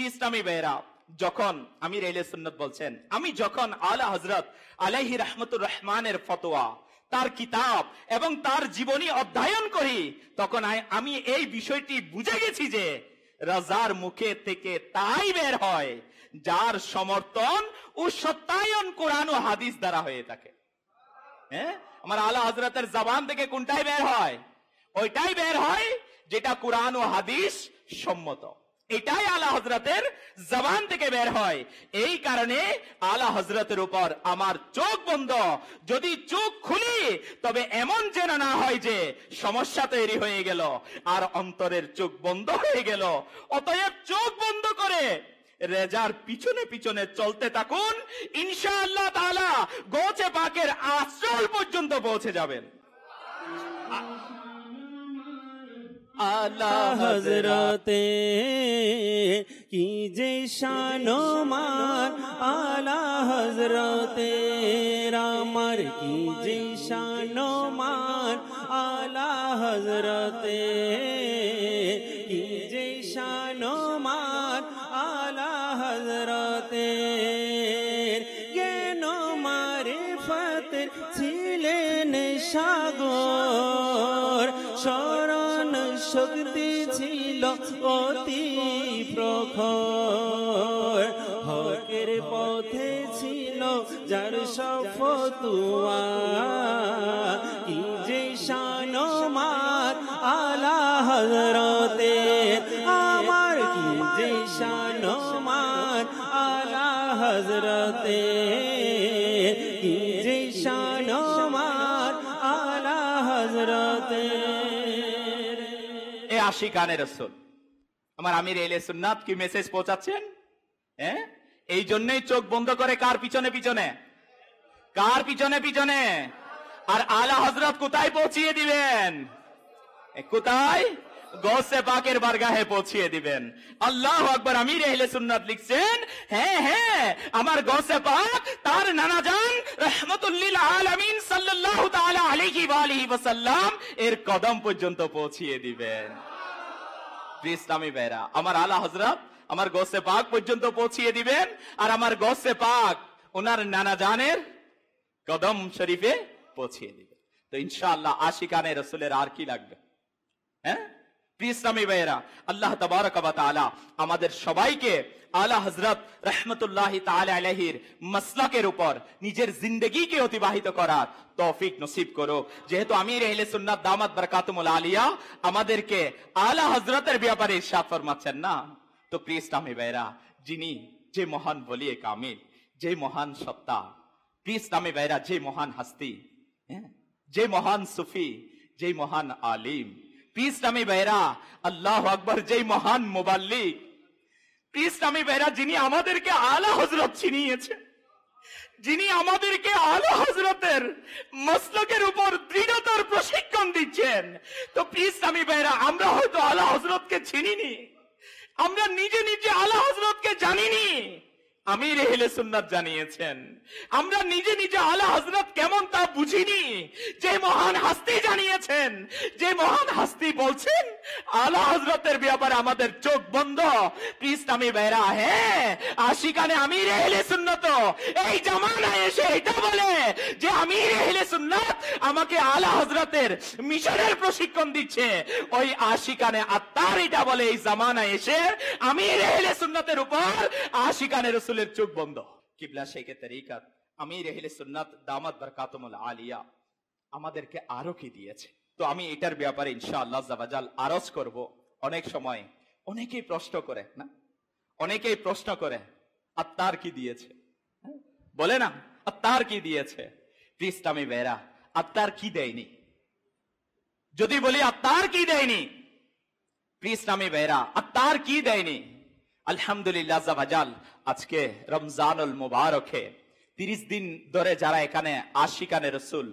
C: ইসলামী ভাইরা, যখন আমির আহলে সুন্নাত বলছেন আমি যখন আলা হযরত আলাইহি রাহমাতুর রহমানের ফতোয়া, তার কিতাব এবং তার জীবনী অধ্যয়ন করি, তখন আমি এই বিষয়টি বুঝে গেছি যে রাজার মুখে থেকে তাই বের হয় যার সমর্থন ও সত্যায়ন কোরআন ও হাদিস দ্বারা হয়ে থাকে। হ্যাঁ, আমার আলা হযরতের জবান থেকে কোনটাই বের হয়, ওইটাই বের হয় যেটা কোরআন ও হাদিস সম্মত, এটাই আলা হযরতের জবান থেকে বের হয়। এই কারণে আলা হযরতের উপর আমার চোখ বন্ধ, যদি চোখ খুলি তবে এমন যেন না হয় যে সমস্যা তৈরি হয়ে গেল আর অন্তরের চোখ বন্ধ হয়ে গেল। অতএব চোখ বন্ধ করে রেজার পিছনে পিছনে চলতে থাকুন, ইনশাআল্লাহ তাআলা গৌছে পাকের আশ্রয় পর্যন্ত পৌঁছে যাবেন।
D: আলা হযরতে কি যে শানো মান, আলা হযরতে আমার কি যে শানো মান, আলা হযরতে কি যে শানো মান, আলা হযরতে পথের ছিলেন সাগর, স্মরণ শক্তি ছিল অতি প্রখর, হকের পথে ছিল যার সব ফতুয়া, কি যে শান মান আলা হযরতের, আমার কি যে শান মান আলা হযরতের, কি যে শান মান আলা হযরতের।
C: এ আশিকানে রাসূল, আমার আমির আহলে সুন্নাত কি মেসেজ পৌঁছাচ্ছেন? হ্যাঁ, এই জন্যই চোখ বন্ধ করে কার পিছনে পিছনে, কার পিছনে পিছনে? আর আলা হযরত কোথায় পৌঁছিয়ে দিবেন? কোথায়? গৌসে পাকের বারগাহে পৌঁছিয়ে দিবেন। আল্লাহু আকবার। আমির আহলে সুন্নাত লিখছেন, হ্যাঁ হ্যাঁ, আমার গৌসে পাক তার নানা জান রাহমাতুল লিল আলামিন সাল্লাল্লাহু তাআলা আলাইহি ওয়া আলিহি ওয়াসাল্লাম এর কদম পর্যন্ত পৌঁছিয়ে দিবেন। ইসলামী ভাইরা, আমার আলা হযরত আমার গৌসে পাক পর্যন্ত পৌঁছিয়ে দিবেন, আর আমার গৌসে পাক ওনার নানা জানের কদম শরীফে পৌঁছিয়ে দিবেন। তো ইনশাআল্লাহ আশিকানে রাসূলের আর কি লাগবে? হ্যাঁ, ইসলামী ভাইরা, আল্লাহ তাবারক ওয়া তাআলা আমাদের সবাইকে আলা হযরত রাহমাতুল্লাহি তাআলা আলাইহির মাসলাকের উপর নিজের জিন্দেগিকে অতিবাহিত করার তৌফিক নসিব করো। যেহেতু আমির আহলে সুন্নাত দামাত বারাকাতুল আলিয়া আমাদেরকে আলা হযরতের ব্যাপারে ইরশাদ ফরমাচ্ছেন না, তো প্রিয় ইসলামী ভাইরা, যিনি যে মহান ওলিয়ে কামিল, যে মহান সত্তা, প্রিয় ইসলামী ভাইরা, যে মহান হস্তি, যে মহান সুফি, যে মহান আলিম, প্রিয় ইসলামী ভাইরা, আল্লাহু আকবার, যে মহান মুবাল্লিগ, প্রিয় ইসলামী ভাইরা, যিনি আমাদেরকে আলা হযরত চিনিয়েছেন, যিনি আমাদেরকে আলা হযরতের মাসলাকের উপর দৃঢ়তার প্রশিক্ষণ দিচ্ছেন, তো প্রিয় ইসলামী ভাইরা, আমরা হয়তো আলা হযরতকে চিনিনি, আমরা নিজে নিজে আলা হযরতকে জানিনি, আমির আহলে সুন্নাত জানিয়েছেন। আমরা নিজে নিজে আলা হযরত কেমন তা বুঝিনি, যে মহান হস্তি জানিয়েছেন, যে মহান হস্তি বলছেন আলা হযরতের ব্যাপারে আমাদের চোখ বন্ধ। ইসলামী ভাইরা, হ্যাঁ, আশিকানে আমির আহলে সুন্নাত এই জামানায় এসে এটা বলে যে আমির আহলে সুন্নাত আমাকে আলা হযরতের মিশনের প্রশিক্ষণ দিচ্ছে, ওই আশিকানে আত্মার এটা বলে এই জামানায় এসে আমির আহলে সুন্নাতের উপর আশিকানে রাসূলের চোখ বন্ধ। কিবলা শেখে তরিকত আমির আহলে সুন্নাত দামাত বারাকাতুল আলিয়া আমাদেরকে আরো কি দিয়েছে, তো আমি এটার ব্যাপারে ইনশাআল্লাহ জাওয়াজাল আরজ করব। অনেক সময় অনেকেই প্রশ্ন করে না, অনেকেই প্রশ্ন করে আত্মার কি দিয়েছে, বলে না আত্মার কি দিয়েছে? ইসলামী ভাইরা, আত্মার কি দেয়নি? যদি বলি আত্মার কি দেয়নি, ইসলামী ভাইরা, আত্মার কি দেয়নি? আলহামদুলিল্লাহ জাওয়াজাল আজকে রমজানুল মুবারকে 30 দিন ধরে যারা এখানে আশিকানে রাসূল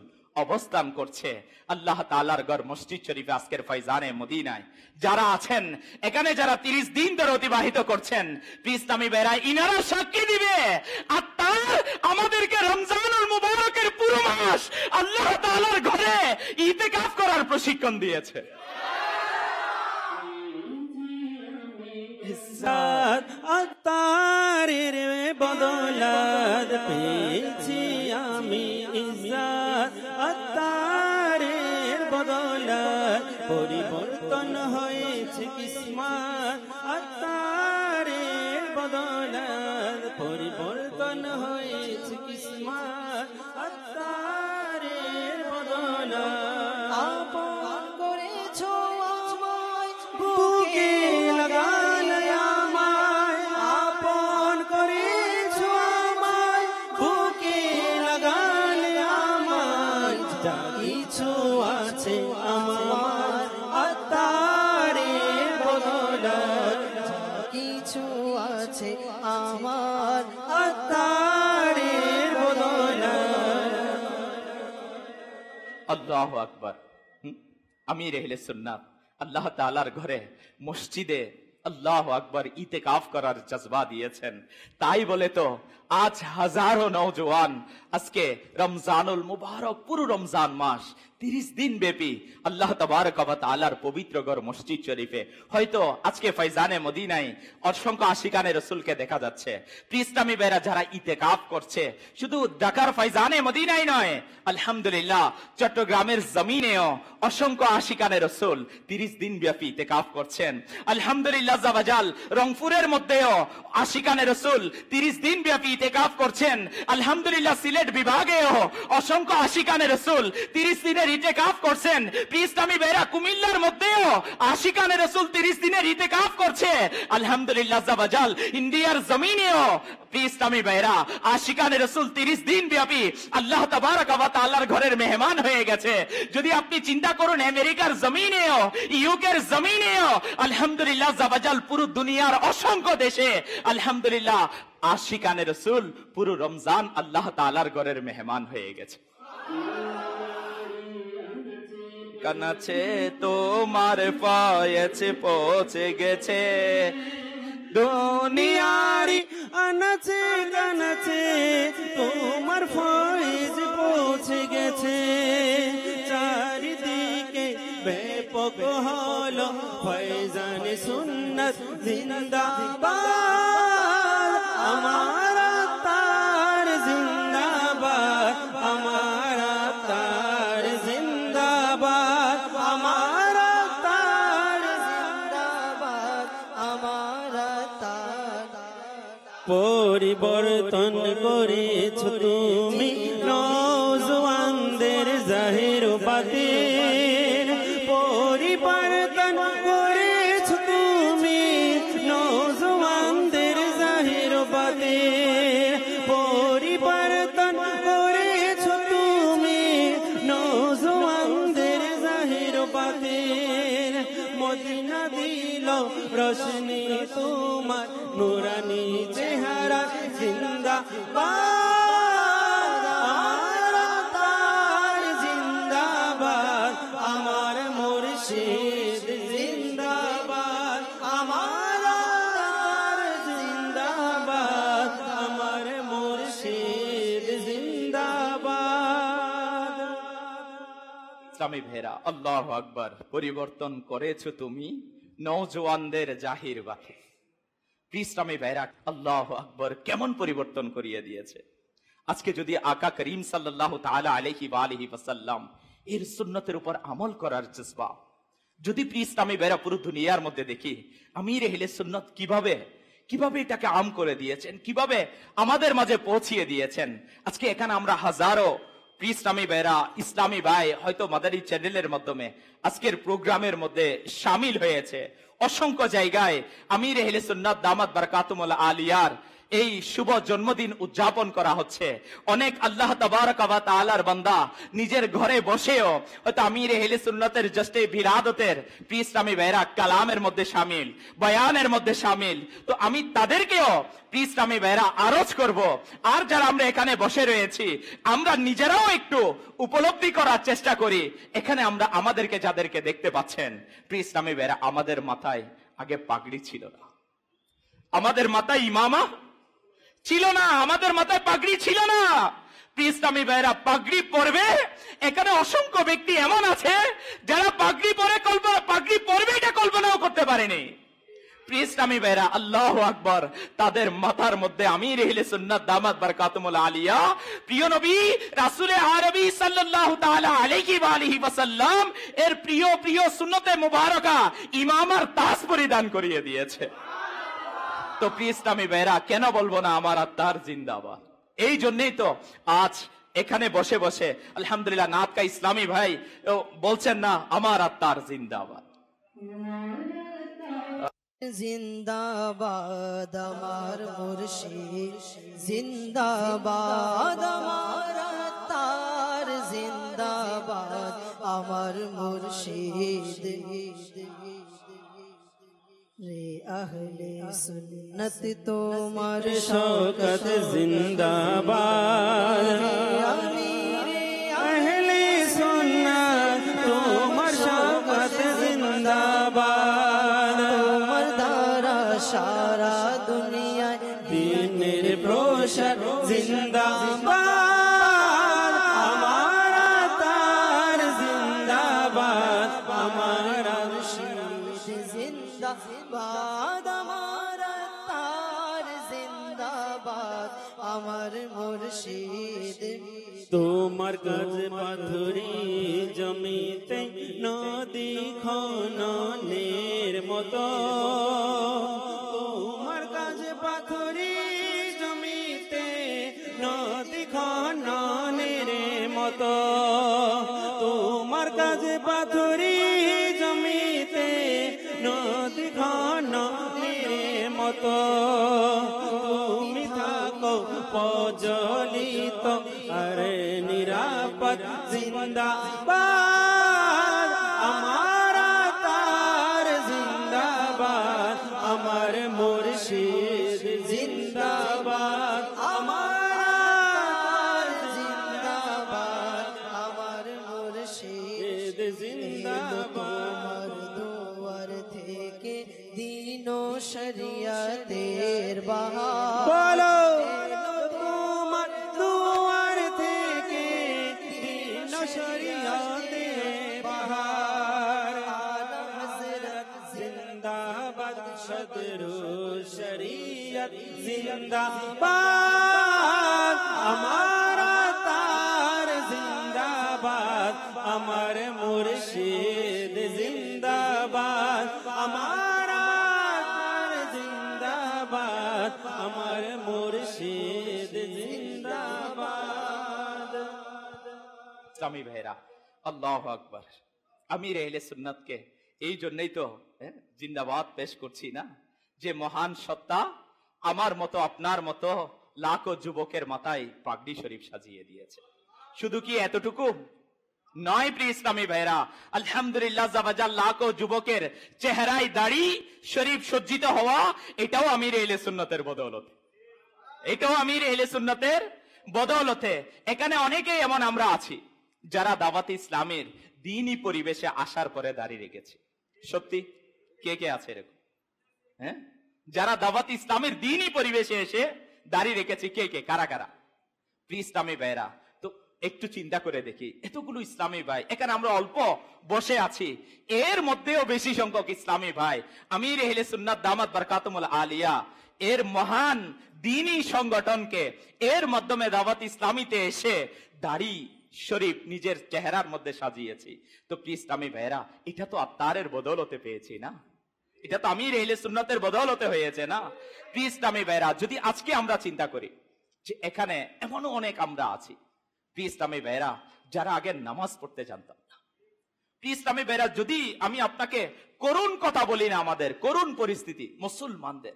C: অবস্থান করছে, আল্লাহ তাআলার ঘর মসজিদ শরীফে আজকের ফয়জানে মদিনায় যারা আছেন, এখানে যারা 30 দিন ধরে অতিবাহিত করছেন, ইসলামী ভাইরা, ইনারা সাক্ষী দিবে আত্মার আমাদেরকে রমজানুল মুবারকের পুরো মাস আল্লাহ তাআলার ঘরে ইতিকাফ করার প্রশিক্ষণ দিয়েছে।
D: আত্মারের বদৌলত পেয়েছি আমি ইজ্জত, আত্মারের বদৌলত পরিবর্তন হয়েছে কিসমত, আত্মারের বদৌলত পরিবর্তন হয়েছে কিসমত, আত্মারের বদৌলত
B: আপন করেছো আমায়
D: বুকে লাগালে আমায়, আপন করেছো আমায় বুকে লাগালে আমায়, যা কিছু আছে আমার আত্মারের বদৌলত,
B: যা কিছু আছে আমার
D: আত্মারের বদৌলত।
C: আল্লাহু আকবার। আমির আহলে সুন্নাত আল্লাহ তাআলার ঘরে মসজিদে আল্লাহু আকবার ইতিকাফ করার জজবা দিয়েছেন। তাই বলে তো আজ হাজারো নওজোয়ান আজকে রমজানুল মুবারক পুরো রমজান মাস 30 দিন ব্যাপী আল্লাহ তাবারক ওয়া তাআলার পবিত্র ঘর মসজিদ শরীফে হয়তো আজকে ফয়জানে মদিনায় অসংখ্য আশিকানে রাসূলকে দেখা যাচ্ছে। ইসলামী ভাইরা যারা ইতিকাফ করছে, শুধু ঢাকার ফয়জানে মদিনায় নয়, আলহামদুলিল্লাহ চট্টগ্রামের জমিনেও অসংখ্য আশিকানে রাসূল 30 দিন ব্যাপী ইতিকাফ করছেন। আলহামদুলিল্লাহ জাওয়াজাল রংপুরের মধ্যেও আশিকানে রাসূল 30 দিন ব্যাপী ইতিকাফ করছেন। আলহামদুলিল্লাহ সিলেট বিভাগেও অসংখ্য আশিকানে রাসূল 30 দিনের ইতিকাফ করছেন। ইসলামী ভাইরা কুমিল্লার মধ্যেও আশিকানে রাসূল 30 দিনের ইতিকাফ করছে। আলহামদুলিল্লাহ জাওয়াজাল ইন্ডিয়ার জমিনেও ইসলামী ভাইরা আশিকানে রাসূল 30 দিন ব্যাপী আল্লাহ তাবারক ওয়া তাআলার ঘরের মেহমান হয়ে গেছে। যদি আপনি চিন্তা করুন আমেরিকার জমিনেও, ইউকের জমিনেও, আলহামদুলিল্লাহ জাওয়াজাল পুরো দুনিয়ার অসংখ্য দেশে আলহামদুলিল্লাহ আশিকানে রাসূল পুরো রমজান আল্লাহ তাআলার ঘরের মেহমান হয়ে গেছে। কানাছে তোমার পায়েছে পৌঁছে গেছে
D: দুনিয়ারি আনাচে গানাচে তোমার ফয়েজ পৌঁছে গেছে। চারিদিকে ব্যাপক হলো ফয়জানে সুন্নাত জিন্দাবাদ, আমার তার জিন্দাবাদ, আমার তার জিন্দাবাদ, আমার তার
A: জিন্দাবাদ, আমার তার।
D: পরিবর্তন করেছ তুমি নওজওয়ানদের জাহির বাতিন, পরিবর্তন করেছ তুমি নওজওয়ানদের জাহির বাতিন, পরিবর্তন করেছ তুমি নওজওয়ানদের জাহির বাতিন। মদিনা দিল রোশনি তোমার নুরানি চেহারা জিন্দাবাদ, আমার তার জিন্দাবাদ, আমার মুর্শিদ জিন্দাবাদ, আমার তার জিন্দাবাদ, আমার মুর্শিদ জিন্দাবাদ।
C: ইসলামী ভাইরা আল্লাহু আকবার, পরিবর্তন করেছো তুমি নওজওয়ানদের জাহির বাতি। ইসলামী ভাইরা আল্লাহু আকবার, কেমন পরিবর্তন করিয়ে দিয়েছে। আজকে যদি আকা করিম সাল্লাল্লাহু তাআলা আলাইহি ওয়া আলিহি ওয়াসাল্লাম এর সুন্নতের উপর আমল করার জজবা যদি ইসলামী ভাইরা পুরো দুনিয়ার মধ্যে দেখি, আমির আহলে সুন্নাত কিভাবে এটাকে আম করে দিয়েছেন, কিভাবে আমাদের মাঝে পৌঁছিয়ে দিয়েছেন। আজকে এখানে আমরা হাজারো ইসলামী ভাইরা, ইসলামী ভাই হয়তো মাদানী চ্যানেলের মাধ্যমে আজকের প্রোগ্রামের মধ্যে শামিল হয়েছে। অসংখ্য জায়গায় আমির আহলে সুন্নাত দামাত বারাকাতুহুল আলিয়ার এই শুভ জন্মদিন উদযাপন করা হচ্ছে। অনেক আল্লাহ তাবারক ওয়া তাআলার বান্দা নিজের ঘরে বসেও হয়তো আমির আহলে সুন্নাতের জশ্নে বিরাদতের ইসলামী ভাইরা কালামের মধ্যে শামিল, বয়ানের মধ্যে শামিল। তো আমি তাদেরকেও ইসলামী ভাইরা আরজ করব, আর যারা আমরা এখানে বসে রয়েছি আমরা নিজেরাও একটু উপলব্ধি করার চেষ্টা করি। এখানে আমরা আমাদেরকে যাদেরকে দেখতে পাচ্ছেন ইসলামী ভাইরা, আমাদের মাথায় আগে পাগড়ি ছিল না, আমাদের মাথায় ইমামা ছিল না, আমাদের মাথায় পাগড়ি ছিল না। ইসলামী ভাইরা পাগড়ি পরবে, এখানে অসংখ্য ব্যক্তি এমন আছে যারা পাগড়ি পরবে এটা কল্পনাও করতে পারেনি। ইসলামী ভাইরা আল্লাহু আকবার, তাদের মাথার মধ্যে আমির আহলে সুন্নাত দামাত বারাকাতুহুল আলিয়া প্রিয় নবী রাসূল আরবি সাল্লাল্লাহু তাআলা আলাইহি ওয়া আলিহি ওয়াসাল্লাম এর প্রিয় সুন্নতে মুবারাকা ইমামার তাজ পরিধান করিয়ে দিয়েছে। তো ইসলামী ভাইরা কেন বলবো না আমার আত্মার জিন্দাবাদ। এই জন্যই তো আজ এখানে বসে বসে আলহামদুলিল্লাহ নাতকা ইসলামী ভাই বলছেন না আমার আত্মার জিন্দাবাদ।
B: জিন্দাবাদ আমার মুর্শিদ জিন্দাবাদ, আমার তার জিন্দাবাদ, আমার মুর্শিদ। রে আহলে সুন্নত তোমার
D: শওকত জিন্দাবাদ, আহলে সুন্নাত তোমার শওকত জিন্দাবাদ,
B: তোমার দ্বারা সারা দুনিয়ায়
D: দ্বীনের প্রসার জিন্দাবাদ, আমার তার
A: জিন্দাবাদ আমার তার জিন্দাবাদ আমার মুর্শিদ
D: তোমার কাজ পাথুরি জমিতে নদী খননের মতো তোমার কাজ পাথুরি জমিতে নদী খননের মতো তোমার কাজ পাথুরি জমিতে নদী খননের মতো তুমি থাকো প্রজ্বলিত আর নিরাপদ জিন্দাবাদ আমার তার জিন্দাবাদ আমার মুর্শিদ জিন্দাবাদ
A: আমার জিন্দাবাদ আমার মুর্শিদ
D: জিন্দাবাদ
A: তোমার দুয়ার থেকে দিন ও শরিয়তের বাহার
D: বলো তোমার দুয়ার থেকে দিন শরিয়তের বাহার আলা হযরত জিন্দাবাদ সদরু শরিয়ত জিন্দাবাদ আমার তার জিন্দাবাদ আমার মুর্শিদ জিন্দাবাদ আমার তার জিন্দাবাদ আমার মুর্শিদ জিন্দাবাদ
C: ইসলামী ভাইরা, আল্লাহু আকবার। আমির আহলে সুন্নাতকে এই জন্যই তো জিন্দাবাদ পেশ করছি না, যে মহান সত্তা আমার মতো আপনার মতো লাখো যুবকের মাথায় পাগড়ি শরীফ সাজিয়ে দিয়েছে। শুধু কি এতটুকু নয় প্রিয় ইসলামী ভাইরা, আলহামদুলিল্লাহ জাবাজাল লাখো যুবকের চেহারায় দাড়ি শরীফ সজ্জিত হওয়া, এটাও আমির আহলে সুন্নাতের বদৌলতে, এটাও আমির আহলে সুন্নাতের বদৌলতে। এখানে অনেকেই এমন আমরা আছি যারা দাওয়াত ইসলামের দ্বীনি পরিবেশে আসার পরে দাঁড়িয়ে রেখেছি। সত্যি কে কে আছে এরকম? হ্যাঁ, যারা দাওয়াত ইসলামের দ্বীনি পরিবেশে এসে দাঁড়িয়ে রেখেছি, কে কে, কারা কারা? প্রিয় ইসলামী ভাইরা, তো একটু চিন্তা করে দেখি, এতগুলো ইসলামী ভাই এখানে আমরা অল্প বসে আছি, এর মধ্যেও বেশি সংখ্যক ইসলামী ভাই আমির আহলে সুন্নাত দামাত বারকাতুমুল আলিয়া এর মহান দ্বীনি সংগঠনকে এর মাধ্যমে দাওয়াত ইসলামীতে এসে দাড়ি শরীফ নিজের চেহারার মধ্যে সাজিয়েছি। তো প্রিয় ইসলামী ভাইরা, এটা তো আত্মারের বদৌলতে পেয়েছি না, এটা তো আমির আহলে সুন্নাতের বদৌলতে হয়েছে না। প্রিয় ইসলামী ভাইরা, যদি আজকে আমরা চিন্তা করি যে এখানে এমনও অনেক আমরা আছি প্রিয় ইসলামী ভাইরা যারা আগে নামাজ পড়তে জানতাম না। প্রিয় ইসলামী ভাইরা, যদি আমি আপনাকে করুণ কথা বলি না, আমাদের করুণ পরিস্থিতি মুসলমানদের,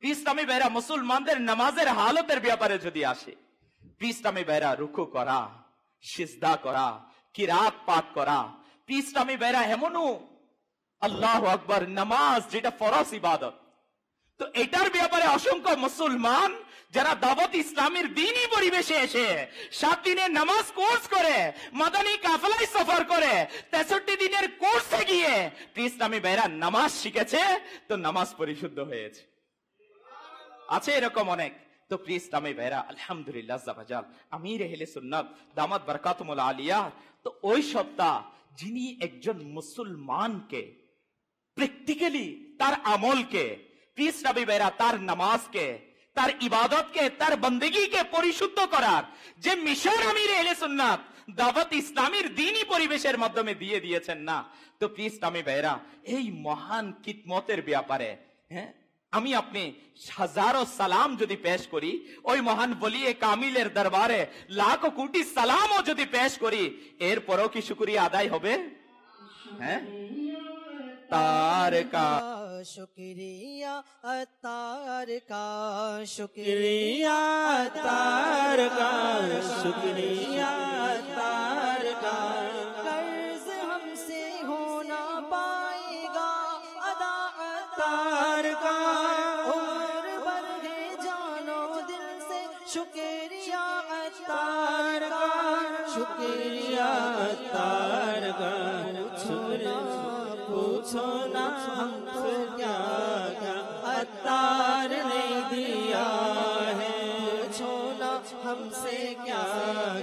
C: প্রিয় ইসলামী ভাইরা মুসলমানদের নামাজের হালতের ব্যাপারে যদি আসে, প্রিয় ইসলামী ভাইরা রুকু করা, সিজদা করা, কিরাত পাঠ করা, প্রিয় ইসলামী ভাইরা এমনও আল্লাহু আকবার নামাজ যেটা ফরজ ইবাদত, তো এটার ব্যাপারে অসংখ্য মুসলমান যারা দাওয়াত ইসলামের দ্বীনি পরিবেশে এসে 7 দিনের নামাজ কোর্স করে, মাদানী কাফেলায় সফর করে, 63 দিনের কোর্সে গিয়ে প্রিয় ইসলামী ভাইরা নামাজ শিখেছে, তো নামাজ পরিশুদ্ধ হয়েছে। আছে এরকম অনেক। তো প্রিয় ইসলামী ভাইরা, আলহামদুলিল্লাহ জাবাজাল আমির আহলে সুন্নাত দামাত বারকাতুমুল আলিয়া, তো ওই সত্তা যিনি একজন মুসলমানকে প্র্যাকটিক্যালি তার আমলকে, প্রিয় ইসলামী ভাইরা তার নামাজকে, তার ইবাদতকে, তার বন্দেগীকে পরিশুদ্ধ করার যে মিশন আমির আহলে সুন্নাত দাওয়াত ইসলামের দ্বীনি পরিবেশের মাধ্যমে দিয়ে দিয়েছেন না, তো প্রিয় ইসলামী ভাইরা এই মহান কিতমতের ব্যাপারে আমি আপনি হাজারো সালাম যদি পেশ করি, ওই মহান ওলিয়ে কামিলের দরবারে লাখো কোটি সালামও যদি পেশ করি, এরপরও কি শুকরিয়া আদায় হবে? হ্যাঁ, তার কা
A: शुक्रिया अतार का
D: शुक्रिया तार का, शुक्रिया तार का,
A: कर्ज हमसे हो ना पाएगा अदा
D: तार का,
A: उम्र भर है जानो दिल से शुक्रिया अतार का,
D: शुक्रिया तार का, शुक्रिया पूछो ना हमको क्या क्या अतार ने दिया है,
A: पूछो ना हमसे क्या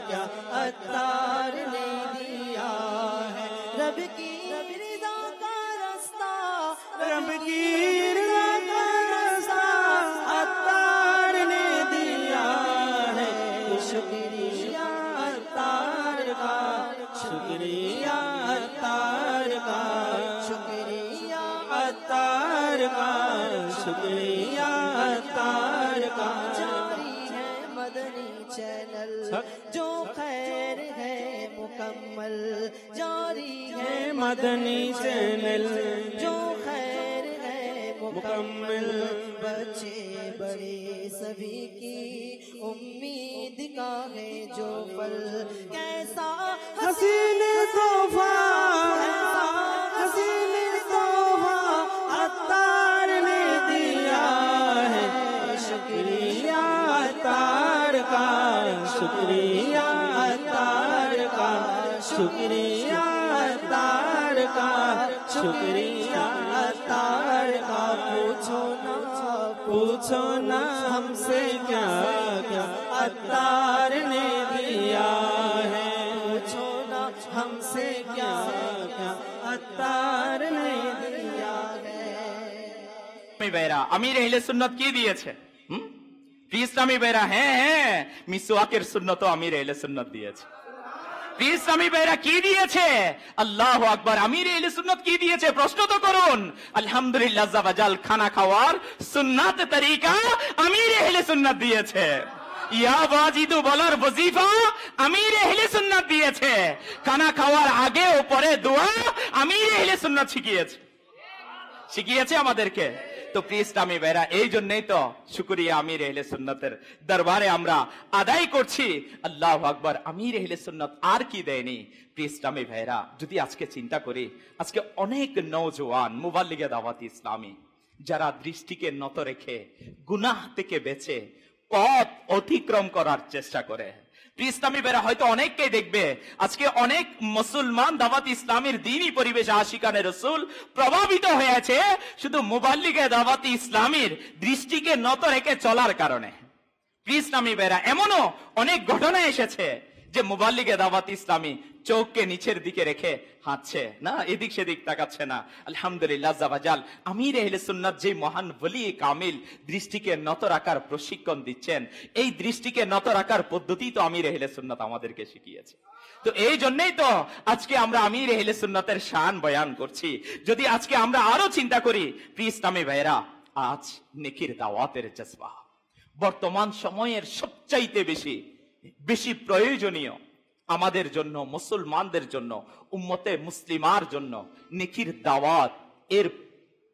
A: क्या अतार ने दिया है। रब की रज़ा का रास्ता,
D: रब शुक्रिया अत्तार का,
A: शुक्रिया
D: अत्तार का, शुक्रिया अत्तार का।
A: जारी है मदनी चैनल जो खैर है मुकम्मल, जारी है
D: मदनी चैनल
A: जो खैर है मुकम्मल।
D: मुकम्मल।
A: बच्चे बड़े सभी की उम्मीद का है जो फल, कैसा
D: हसीन तोहफा, हसीन तोहफा अत्तार ने दिया है। शुक्रिया अत्तार का, शुक्रिया अत्तार का, शुक्रिया अत्तार का, शुक्रिया अत्तार का। पूछो ना हमसे क्या क्या अत्तार ने दिया है।
A: पूछो ना हमसे क्या क्या
D: अत्तार ने
A: दिया है।
C: ভাইরা আমির আহলে সুন্নাত কি দিয়েছে? ইসলামী ভাইরা, হ্যাঁ মিসওয়াকের সুন্নতও আমির আহলে সুন্নাত দিয়েছে। ইসলামী ভাইরা কি দিয়েছে? আল্লাহু আকবার। আমির আহলে সুন্নাত কি দিয়েছে প্রশ্ন তো করুন। আলহামদুলিল্লাহ জাওয়াজাল খানা খাওয়ার সুন্নাত তরিকা আমির আহলে সুন্নাত দিয়েছে। ইয়া ওয়াজিদু বলার ওয়াজিফা আমির আহলে সুন্নাত দিয়েছে। খানা খাওয়ার আগে ও পরে দোয়া আমির আহলে সুন্নাত শিখিয়েছে আমাদেরকে। তো প্রিয় ইসলামী ভাইরা, এই জন্যই তো শুকরিয়া আমির আহলে সুন্নাতের দরবারে আমরা আদায় করছি। আল্লাহু আকবার। আমির আহলে সুন্নাত আর কি দেয়নি? প্রিয় ইসলামী ভাইরা, যদি আজকে চিন্তা করি, আজকে অনেক নওজোয়ান মুবাল্লিগে দাওয়াত ইসলামী যারা দৃষ্টিকে নত রেখে গুনাহ থেকে বেঁচে পথ অতিক্রম করার চেষ্টা করে। ইসলামী বেরা হয়তো অনেককেই দেখবে আজকে অনেক মুসলমান দাওয়াত ইসলামের দ্বীনি পরিবেশ আশিকানে রাসূল প্রভাবিত হয়েছে শুধু মুবাল্লিগে দাওয়াত ইসলামের দৃষ্টিকে নত রেখে চলার কারণে। ইসলামী বেরা, এমনও অনেক ঘটনা এসেছে যে মুবাল্লিগে দাওয়াত ইসলামী চোখকে নিচের দিকে রেখে হাঁটছে না, এদিক সেদিক তাকাচ্ছে না। আলহামদুলিল্লাহ জাওয়াজাল আমির আহলে সুন্নাত যে মহান ওলি কামিল দৃষ্টিকে নত রাখার প্রশিক্ষণ দিচ্ছেন, এই দৃষ্টিকে নত রাখার পদ্ধতি তো আমির আহলে সুন্নাত আমাদেরকে শিখিয়েছে। তো এই জন্যই তো আজকে আমরা আমির আহলে সুন্নাতের শান বয়ান করছি। যদি আজকে আমরা আরো চিন্তা করি প্রিয় ইসলামী ভাইরা, আজ নেকির দাওয়াতের জজবা বর্তমান সময়ের সবচাইতে বেশি প্রয়োজনীয় আমাদের জন্য, মুসলমানদের জন্য, উম্মতে মুসলিমার জন্য নেকির দাওয়াত এর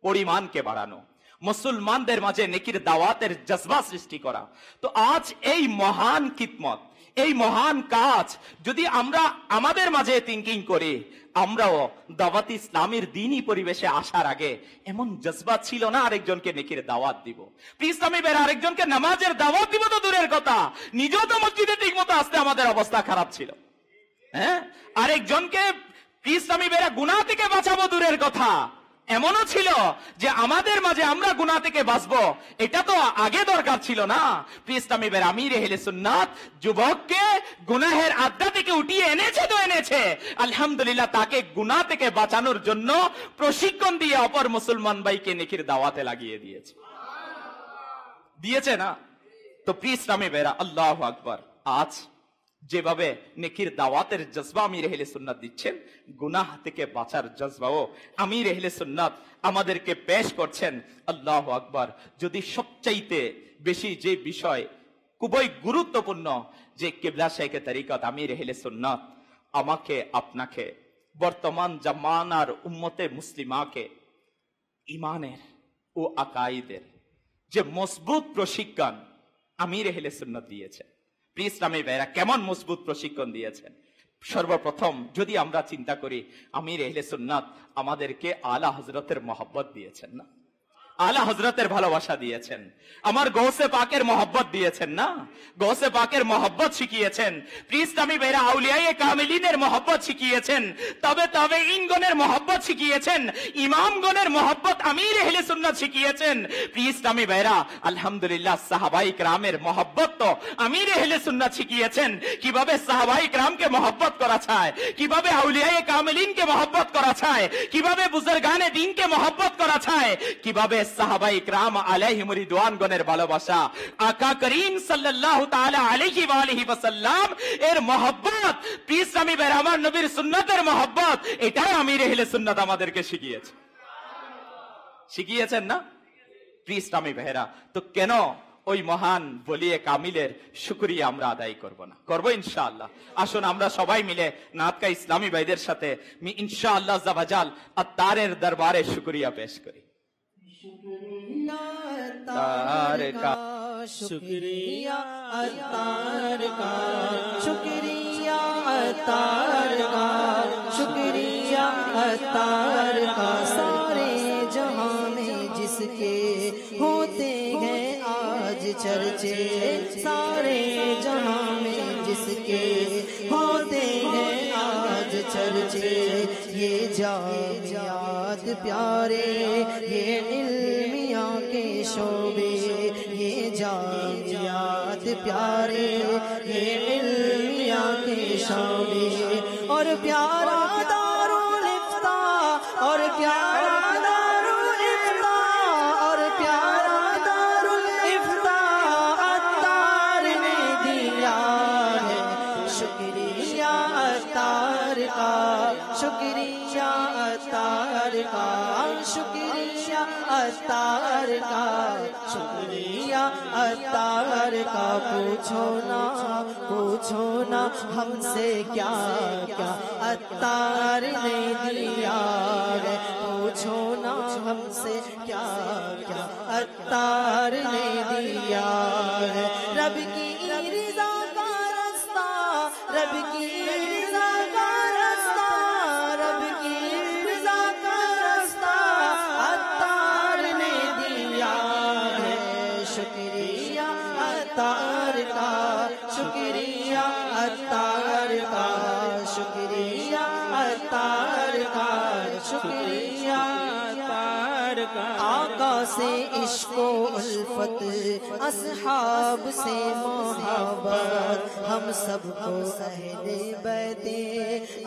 C: পরিমাণকে বাড়ানো, মুসলমানদের মাঝে নেকির দাওয়াতের জজবা সৃষ্টি করা। তো আজ এই মহান খিদমত, এই মহান কাজ যদি আমরা আমাদের মাঝে থিঙ্কিং করি, আমরাও দাওয়াত ইসলামের দ্বীনি পরিবেশে আসার আগে এমন জজবা ছিল না আরেকজনকে নেকির দাওয়াত দিব। ইসলামী বের আরেকজনকে নামাজের দাওয়াত দিব তো দূরের কথা, নিজেও তো মসজিদে ঠিক মতো আসতে আমাদের অবস্থা খারাপ ছিল। হ্যাঁ, আরেকজনকে ইসলামী বেরা গুনাহ থেকে বাঁচাবো দূরের কথা, এমনও ছিল যে আমাদের মাঝে আমরা গুনাহ থেকে বাঁচবো, এটা তো আগে দরকার ছিল না। ইসলামী বের আমির আহলে সুন্নাত যুবককে গুনাহের আড্ডা থেকে উঠিয়ে এনেছে তো এনেছে, আলহামদুলিল্লাহ তাকে গুনাহ থেকে বাঁচানোর জন্য প্রশিক্ষণ দিয়ে অপর মুসলমান ভাইকে নেকির দাওয়াতে লাগিয়ে দিয়েছে না। তো ইসলামী বেরা, আল্লাহু আকবার, আজ যেভাবে নেকির দাওয়াতের জজবা আমির আহলে সুন্নাত দিচ্ছেন, গুনাহ থেকে বাঁচার জজবাও আমির আহলে সুন্নাত আমাদেরকে পেশ করছেন। আল্লাহু আকবার। যদি সবচাইতে বেশি যে বিষয় খুবই গুরুত্বপূর্ণ যে কিবলা শাইখে তরিকত আমির আহলে সুন্নাত আমাকে আপনাকে বর্তমান জামানার উম্মতে মুসলিমাকে ইমানের ও আকাইদের যে মজবুত প্রশিক্ষণ আমির আহলে সুন্নাত দিয়েছে। ইসলামী ভাইরা, কেমন মজবুত প্রশিক্ষণ দিয়েছেন? সর্বপ্রথম যদি আমরা চিন্তা করি, আমির আহলে সুন্নাত আমাদেরকে আলা হযরতের মহব্বত দিয়েছেন না, আলা হযরতের ভালোবাসা দিয়েছেন, আমার গৌসে পাকের মহব্বত দিয়েছেন না, গৌসে পাকের মহব্বত শিখিয়েছেন। ইসলামী ভাইরা আউলিয়ায়ে কামিলিনের মহব্বত শিখিয়েছেন, তবে ইনগণের মহব্বত শিখিয়েছেন, ইমামগণের মহব্বত আমির আহলে সুন্নাত শিখিয়েছেন। ইসলামী ভাইরা আলহামদুলিল্লাহ সাহাবায়ে কেরামের মহব্বত তো আমির আহলে সুন্নাত শিখিয়েছেন। কিভাবে সাহাবায়ে কেরামকে মহব্বত করা যায়, কিভাবে আউলিয়ায়ে কামিলিনকে মহব্বত করা যায়, কিভাবে বুজুর্গানে দ্বীনকে মহব্বত করা যায়, কিভাবে সাহাবায়ে ইকরাম আলাইহিম রিদওয়ানগণের ভালোবাসা, আকা করিম সাল্লাল্লাহু তাআলা আলাইহি ওয়া আলিহি ওয়াসাল্লাম এর মহব্বত, পীর স্বামী বেরামার নবীর সুন্নতের মহব্বত, এটাই আমির আহলে সুন্নাত আমাদেরকে শিখিয়েছেন না পীর স্বামী বেহরা। তো কেন ওই মহান বলিয়ে কামিলের শুকরিয়া আমরা আদায় করব না? করব ইনশাআল্লাহ। আসুন আমরা সবাই মিলে নাতকা ইসলামী ভাইদের সাথে ইনশাআল্লাহ জাবাজাল আত্তারের দরবারে শুকরিয়া পেশ করি।
D: अत्तार का शुक्रिया, अत्तार का शुक्रिया, अत्तार का शुक्रिया, अत्तार का सारे जहां में जिसके होते हैं आज चर्चे, सारे जहां में जिसके होते हैं आज चर्चे, ये जामियात प्यारे, ये इल्मिया के शोबे, ये जामियात प्यारे, ये इल्मिया के शोबे, और प्यारा दारुल इफ्ता, और प्यारा दारुल इफ्ता, और प्यारा दारुल इफ्ता अत्तार ने दिया है। शुक्रिया अत्तार का, शुक्रिया अत्तार का, शुक्रिया अत्तार का, शुक्रिया अत्तार का। पूछो ना हमसे क्या क्या अत्तार ने दिया है, पूछो ना हमसे क्या क्या अत्तार ने दिया है। रब की रिज़ा का रास्ता, रब की रिज़ा का रास्ता, रब की रिज़ा का रास्ता अत्तार ने दिया है। शुक्रिया अत्तार का, शुक्रिया अत्तार का, शुक्रिया अत्तार का, शुक्रिया अत्तार का। आका से इश्को उल्फत, असहाब से मोहब्बत, हम सबको अहले बैते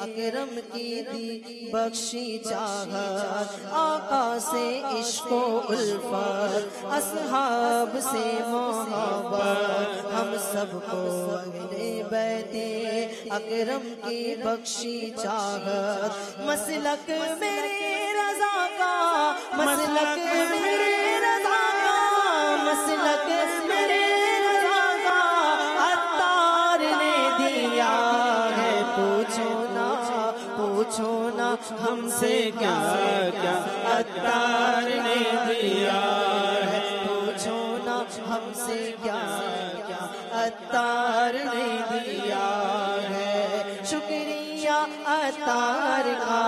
D: अकरम की दी बख्शी चाहत। आका से इश्को उल्फत, असहाब से मोहब्बत, हम सबको अहले बैते अकरम की बख्शी चाहत। मसलक मेरे रज़ा का, मसलक मेरे रज़ा का, मसलक मेरे रज़ा का अत्तार ने दिया है। पूछो ना हमसे क्या क्या अत्तार ने दिया है, पूछो ना हमसे क्या क्या अत्तार ने दिया है। शुक्रिया अत्तार का,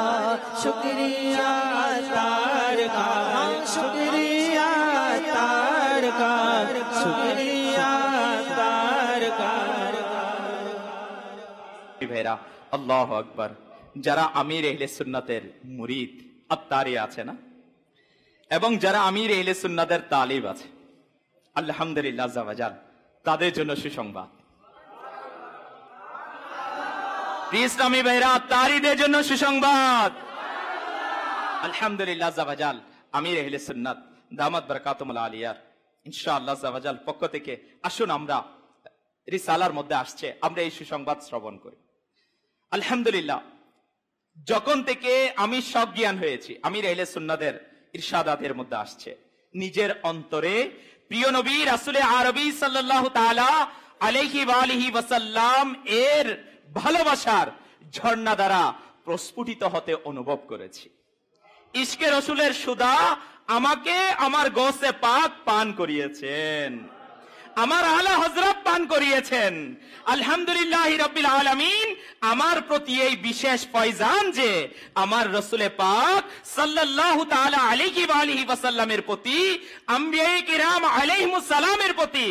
D: शुक्रिया अत्तार का, शुक्रिया अत्तार का, शुक्रिया अत्तार का।
C: ভাইরা আল্লাহু আকবার। যারা আমির আহলে সুন্নাতের মুরিদ আত্তারি আছে না, এবং যারা আমির আহলে সুন্নাতের তালিব আছে, আলহামদুলিল্লাহ জাওয়াজাল, তাদের জন্য সুসংবাদ। ইসলামী ভাইরা আত্তারিদের জন্য সুসংবাদ। আলহামদুলিল্লাহ জাওয়াজাল, আমির আহলে সুন্নাত দামাত বরকাতুল আলিয়ার ইনশাআল্লাহ জাওয়াজাল পক্ষ থেকে আসুন আমরা রিসালার মধ্যে আসছে, আমরা এই সুসংবাদ শ্রবণ করি। আলহামদুলিল্লাহ, যখন থেকে আমি সজ্ঞান হয়েছি, আমির আহলে সুন্নাতের ইরশাদাতের মধ্যে আসছে, নিজের অন্তরে প্রিয় নবী রাসূলে আরবী সাল্লাল্লাহু তাআলা আলাইহি ওয়া আলিহি ওয়াসাল্লাম এর ভালোবাসার ঝর্ণা দ্বারা প্রস্ফুটিত হতে অনুভব করেছি। ইশকে রাসূলের সুধা আমাকে আমার গৌসে পাক পান করিয়েছেন, আমার আলা হযরত পান করিয়েছেন। আলহামদুলিল্লাহ রাব্বিল আলামিন আমার প্রতি এই বিশেষ ফয়জান যে আমার রাসূলে পাক সাল্লাল্লাহু তাআলা আলাইহি ওয়া আলিহি ওয়াসাল্লামের প্রতি, আম্বিয়ায়ে কিরাম আলাইহিমুস সালামের প্রতি,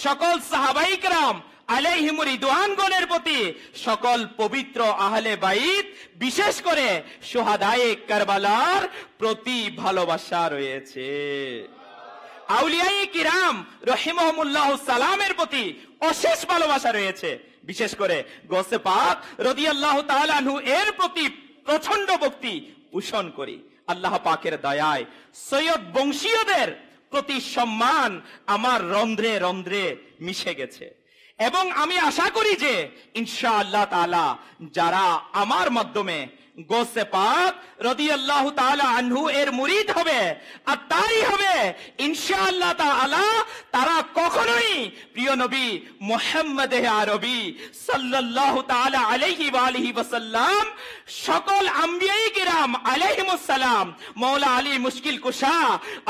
C: সকল সাহাবায়ে কিরাম আলাইহিমুর রিদওয়ানগণের প্রতি, সকল পবিত্র আহলে বাইত, বিশেষ করে শুহাদায়ে কারবালার প্রতি ভালোবাসা রয়েছে। আউলিয়ায়ে কিরাম রহিমাহুমুল্লাহ সালামের প্রতি অশেষ ভালোবাসা রয়েছে। বিশেষ করে গৌসে পাক রাদিয়াল্লাহু তাআলা আনহু এর প্রতি প্রচন্ড ভক্তি পোষণ করি। আল্লাহ পাকের দয়ায় সৈয়দ বংশীয়দের প্রতি সম্মান আমার রন্ধ্রে রন্ধ্রে মিশে গেছে। এবং আমি আশা করি যে ইনশাআল্লাহ তাআলা যারা আমার মাধ্যমে গোসে পাক রাদিয়াল্লাহু তাআলা আনহু এর মুরিদ হবে আর তারই হবে ইনশাআল্লাহ তাআলা, তারা কখনোই প্রিয় নবী মুহাম্মদ আরবি সাল্লাল্লাহু তাআলা আলাইহি ওয়া আলিহি ওয়াসাল্লাম সকল আম্বিয়ায়ে কিরাম আলাইহিমুস সালাম, মাওলা আলী মুশকিল কুশা,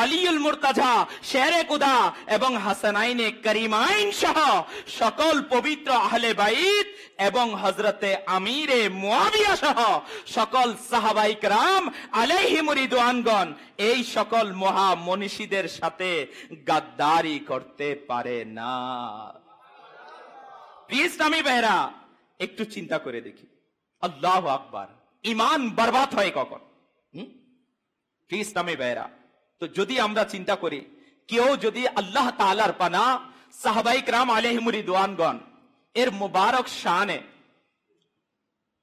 C: আলীউল মুর্তাজা, শেরে কুদা এবং হাসানাইনে করিমাইন সহ সকল পবিত্র আহলে বাইত এবং হযরতে আমিরে মুয়াবিয়া সহ সকল সাহাবায়ে কেরাম আলাইহিম রিদওয়ানগণ এই সকল মহা মনীষীদের সাথে গাদ্দারি করতে পারে না। প্রিয় ইসলামী ভাইরা, একটু চিন্তা করে দেখি, আল্লাহু আকবার, ঈমান বরবাদ হয় কখন? প্রিয় ইসলামী ভাইরা, তো যদি আমরা চিন্তা করি কেউ যদি আল্লাহ তাআলার পানা সাহাবায়ে কেরাম আলাইহিম রিদওয়ানগণ এর মুবারক শানে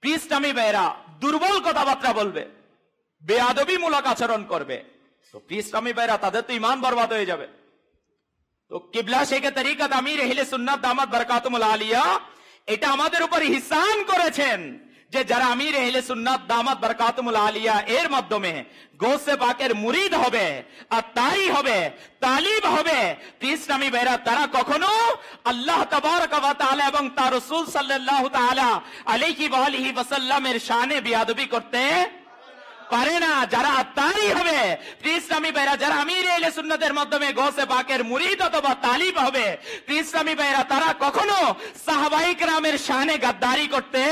C: প্রিয় ইসলামী ভাইরা দুর্বল কথাবার্তা বলবে, বেয়াদবিমূলক আচরণ করবে, তো প্রিয় ইসলামী ভাইরা তাদের তো ঈমান বরবাদ হয়ে যাবে। তো কিবলা শেখে তরিকত আমির আহলে সুন্নাত দামাত বরকাতুল আলিয়া এটা আমাদের উপর ইহসান করেছেন যে যারা আমির আহলে সুন্নাত দামাত বরকাতুল আলিয়া এর মাধ্যমে গৌসে পাকের মুরিদ হবে আর তাই হবে, তালিব হবে, প্রিয় ইসলামী ভাইরা তারা কখনো আল্লাহ তাবারক ওয়া তাআলা এবং তার রাসূল সাল্লাল্লাহু তাআলা আলাইহি ওয়া আলিহি ওয়াসাল্লামের শানে বেয়াদবি করতে পারে না। যারা তাই হবে, প্রিয় ইসলামী ভাইরা যারা আমির আহলে সুন্নাতের মাধ্যমে গৌসে পাকের মুরিদ অথবা তালিব হবে, প্রিয় ইসলামী ভাইরা তারা কখনো সাহাবায়ে কেরামের শানে গাদ্দারি করতে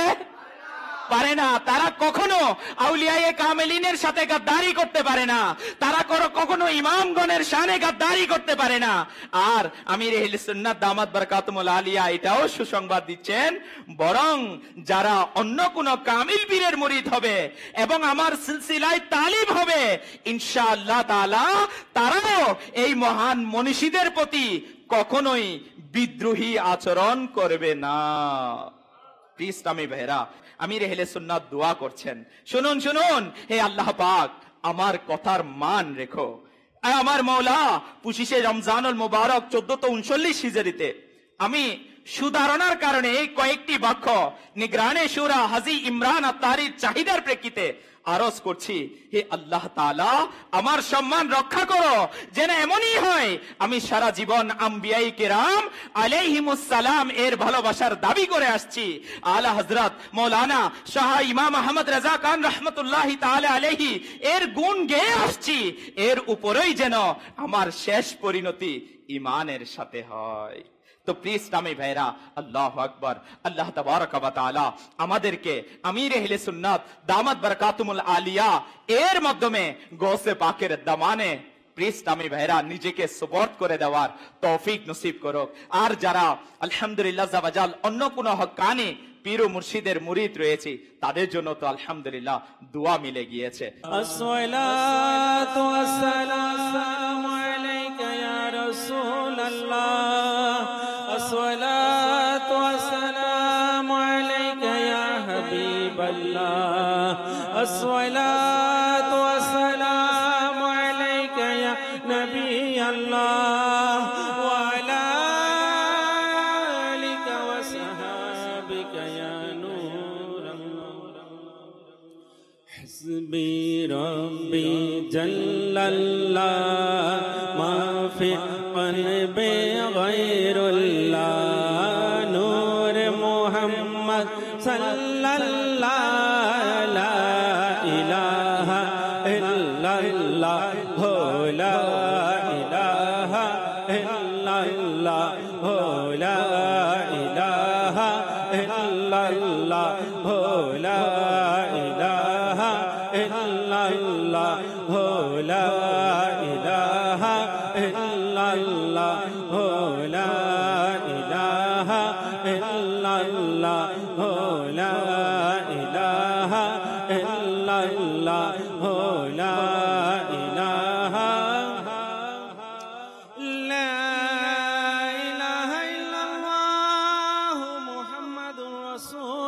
C: পারে না। তারা কখনো আউলিয়ায়ে কামেলিনের সাথে গাদ্দারি করতে পারে না, তারা কখনো ইমামগণের শানে গাদ্দারি করতে পারে না। আর আমির আহলে সুন্নাত দামাত বরকাতুল আলিয়া এটাও সুসংবাদ দিচ্ছেন, বরং যারা অন্য কোন কামিল পীরের মুরিদ হবে এবং আমার সিলসিলায় তালিব হবে ইনশাআল্লাহ তাআলা তারাও এই মহান মনীষীদের প্রতি কখনোই বিদ্রোহী আচরণ করবে না। প্রিয় ইসলামী ভাইরা, আমির আহলে সুন্নাত দোয়া করছেন, শুনুন শুনুন, হে আল্লাহ পাক আমার কথার মান রেখো। আমার মাওলা 25 রমজানুল মুবারক 1439 হিজরিতে আমি সুধারণার কারণে কয়েকটি বাক্য নিগরানে শুরা হাজী ইমরান আত্তারির চাহিদার প্রেক্ষিতে আরজ করছি, হে আল্লাহ তাআলা আমার সম্মান রক্ষা করো, যেন এমনই হয় আমি সারা জীবন আম্বিয়ায়ে কেরাম আলাইহিমুস সালাম এর ভালোবাসার দাবি করে আসছি, আলা হযরত মাওলানা শাহ ইমাম আহমদ রাজা খান রাহমাতুল্লাহি তাআলা আলাইহি এর গুণ গেয়ে আসছি, এর উপরেই যেন আমার শেষ পরিণতি ঈমানের সাথে হয়। তো প্রিয় ইসলামী ভাইরা, আল্লাহু আকবার, আল্লাহ তাবারক ওয়া তাআলা আমাদেরকে আমির আহলে সুন্নাত দামাত বরকাতুল আলিয়া এর মাধ্যমে গৌসে পাকের দামানে প্রিয় ইসলামী ভাইরা নিজেকে সুপর্দ করে দেওয়ার তৌফিক নসিব করুক। আর যারা আলহামদুলিল্লাহ জাওয়াজাল অন্য কোন হক্কানি পীর ও মুর্শিদের মুরিদ রয়েছে তাদের জন্য তো আলহামদুলিল্লাহ দোয়া মিলে গিয়েছে।
A: আসসালাতু ওয়াসসালামু আলাইকা ইয়া রাসূলুল্লাহ, আসসালাতু ওয়াসসালামু আলাইকা ইয়া হাবিবাল্লাহ, আসসালাতু ওয়াসসালামু আলাইকা ইয়া নবিয়াল্লাহ ওয়া আলা আলিকা ওয়া সাহাবিকা ইয়া নূরাল্লাহ। হাসবি রাব্বি জাল্লাল্লাহ মা ফি কলবি গায়রুল্লাহ, নূর মুহাম্মদ সাল্লাল্লাহ, লা ইলাহা ইল্লাল্লাহ, লা ইলাহা ইল্লাল্লাহ, লা ইলাহা ইল্লাল্লাহ, লা ইলাহা ইল্লাল্লাহ, লা ইলাহা ইল্লাল্লাহ, লা ইলাহা ইল্লাল্লাহ, লা ইলাহা ইল্লাল্লাহ, লা ইলাহা লা ইলাহা ইল্লাল্লাহ মুহাম্মাদুর রাসূল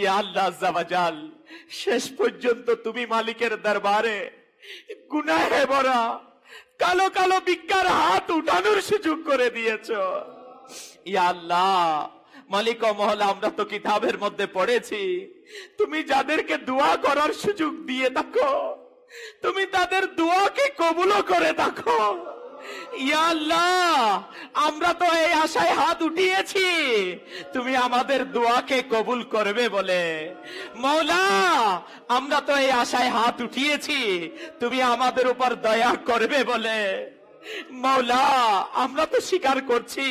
C: ইয়া আল্লাহ আজ্জা ওয়া জাল, শেষ পর্যন্ত তুমি মালিকের দরবারে গুনাহে ভরা কালো কালো ভিক্ষার হাত উঠানোর সুযোগ করে দিয়েছো। ইয়া আল্লাহ মালিক ও মহলা, আমরা তো কিতাবের মধ্যে পড়েছি তুমি যাদেরকে দোয়া করার সুযোগ দিয়ে থাকো, তুমি তাদের দোয়াকে কবুলও করে থাকো। ইয়া আল্লাহ, আমরা তো এই আশায় হাত উঠিয়েছি তুমি আমাদের দোয়াকে কবুল করবে বলে। মওলা, আমরা তো এই আশায় হাত উঠিয়েছি তুমি আমাদের উপর দয়া করবে বলে। মওলা, আমরা তো স্বীকার করছি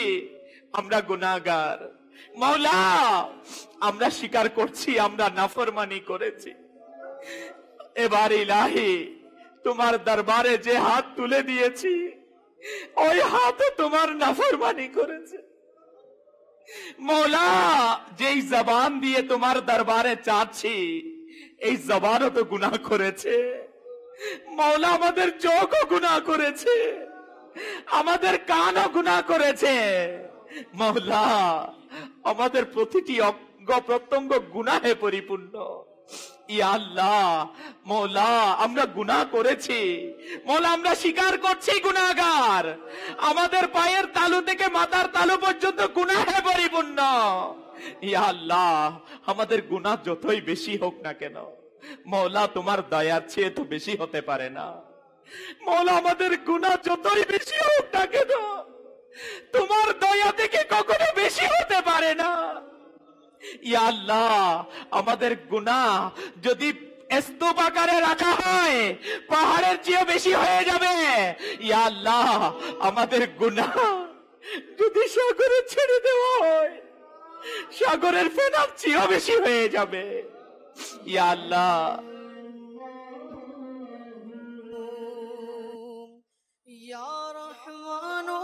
C: আমরা গুনাহগার। মওলা, আমরা স্বীকার করছি আমরা নাফরমানি করেছি। এবার ইলাহি তোমার দরবারে যে হাত তুলে দিয়েছি ওই হাতে তোমার নাফরমানি করেছে। মওলা, যেই জবান দিয়ে তোমার দরবারে চাচ্ছি এই জবানও তো গুনাহ করেছে। মওলা, আমাদের চোখও গুনাহ করেছে, আমাদের কানও গুনাহ করেছে। মওলা, আমাদের প্রতিটি অঙ্গ প্রত্যঙ্গ গুনাহে পরিপূর্ণ। ইয়া আল্লাহ, মওলা, আমরা গুনাহ করেছি। মওলা, আমরা স্বীকার করছি গুনাহগার। আমাদের পায়ের তালু থেকে মাথার তালু পর্যন্ত গুনাহে পরিপূর্ণ। ইয়া আল্লাহ, আমাদের গুনাহ যতই বেশি হোক না কেন মওলা, তোমার দয়ার চেয়ে তো বেশি হতে পারে না। মওলা, আমাদের গুনাহ যতই বেশি হোক না কেন তোমার দয়া থেকে কখনো বেশি হতে পারে না। ইয়া আল্লাহ, আমাদের গুনাহ যদি স্তূপ আকারে রাখা হয় পাহাড়ের চেয়ে বেশি হয়ে যাবে। ইয়া আল্লাহ, আমাদের গুনাহ যদি সাগরে ছেড়ে দেওয়া হয় সাগরের ফেনার চেয়েও বেশি হয়ে যাবে। ইয়া আল্লাহ,
D: ইয়া রহমানু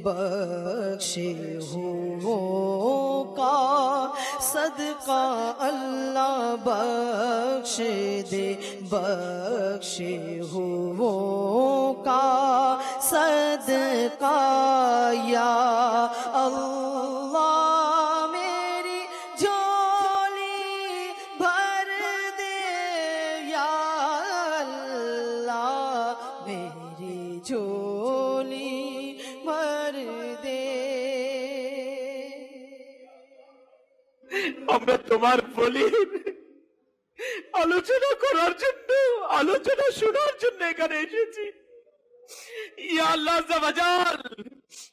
D: बख्शे हुओं का सदका अल्लाह बख्शे दे, बख्शे हुओं का सदका या अल्लाह मेरी झोली भर दे, या अल्लाह मेरी झोली भर दे।
C: আমরা তোমার বলির আলোচনা করার জন্য, আলোচনা শোনার জন্য এখানে এসেছি। ইয়া আল্লাহ আজ্জা ওয়া জাল,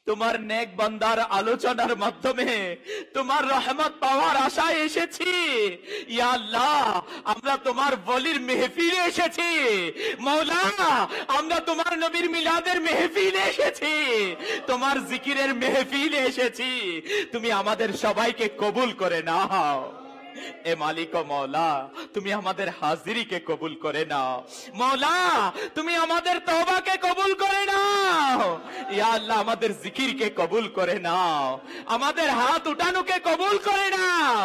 C: তোমার নেক বান্দার আলোচনার মাধ্যমে তোমার রহমত পাওয়ার আশায় এসেছি। ইয়া আল্লাহ, আমরা তোমার বলির মেহফিলে এসেছি। মওলা, আমরা তোমার নবীর মিলাদের মেহফিলে এসেছি, তোমার জিকিরের মেহফিলে এসেছি। তুমি আমাদের সবাইকে কবুল করে নাও। এ মালিক ও মওলা, তুমি আমাদের হাজিরিকে কবুল করে নাও। মওলা, তুমি আমাদের তওবাকে কবুল করে নাও। ইয়া আল্লাহ, আমাদের জিকিরকে কবুল করে নাও, আমাদের হাত উঠানোকে কবুল করে নাও।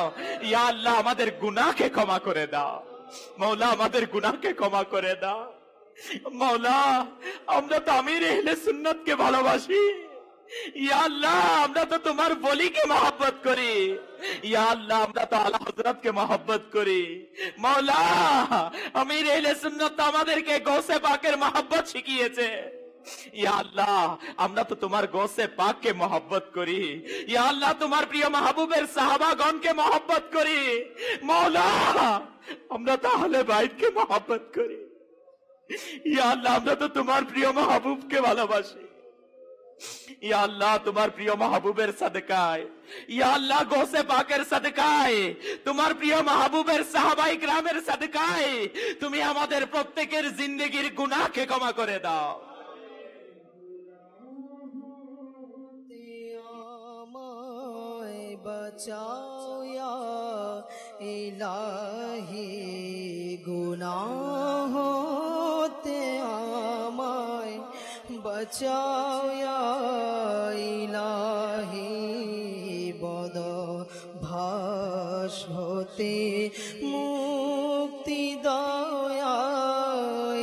C: ইয়া আল্লাহ, আমাদের গুনাহকে ক্ষমা করে দাও। মওলা, আমাদের গুনাহকে ক্ষমা করে দাও। মওলা, আমরা তো আমির আহলে সুন্নাতকে ভালোবাসি। ইয়া আল্লাহ, আমরা তো তোমার বলিকে মহব্বত করি। ইয়া আল্লাহ, আমরা তো আলা হযরতকে মহব্বত করি। মওলা, আমির আহলে সুন্নাত আমাদেরকে গৌসে পাকের মহব্বত শিখিয়েছে। ইয়া আল্লাহ, আমরা তো তোমার গৌসে পাককে মহব্বত করি। ইয়া আল্লাহ, তোমার প্রিয় মাহবুবের সাহাবাগণকে মহব্বত করি। মওলা, আমরা তো আহলে বাইতকে মহব্বত করি। ইয়া আল্লাহ, আমরা তো তোমার প্রিয় মাহবুবকে ভালোবাসি। ইয়া আল্লাহ, তোমার প্রিয় মাহবুবের সাদকায়, ইয়া আল্লাহ গৌসে পাকের সাদকায়, তোমার প্রিয় মাহবুবের সাহাবায়ে কিরামের সাদকায় তুমি আমাদের প্রত্যেকের জিন্দেগীর গুনাহকে ক্ষমা করে দাও।
D: बचाओ या इलाही गुनाहों ते आमाय बचाओ या इलाही बद भास होते मुक्ति दाओ या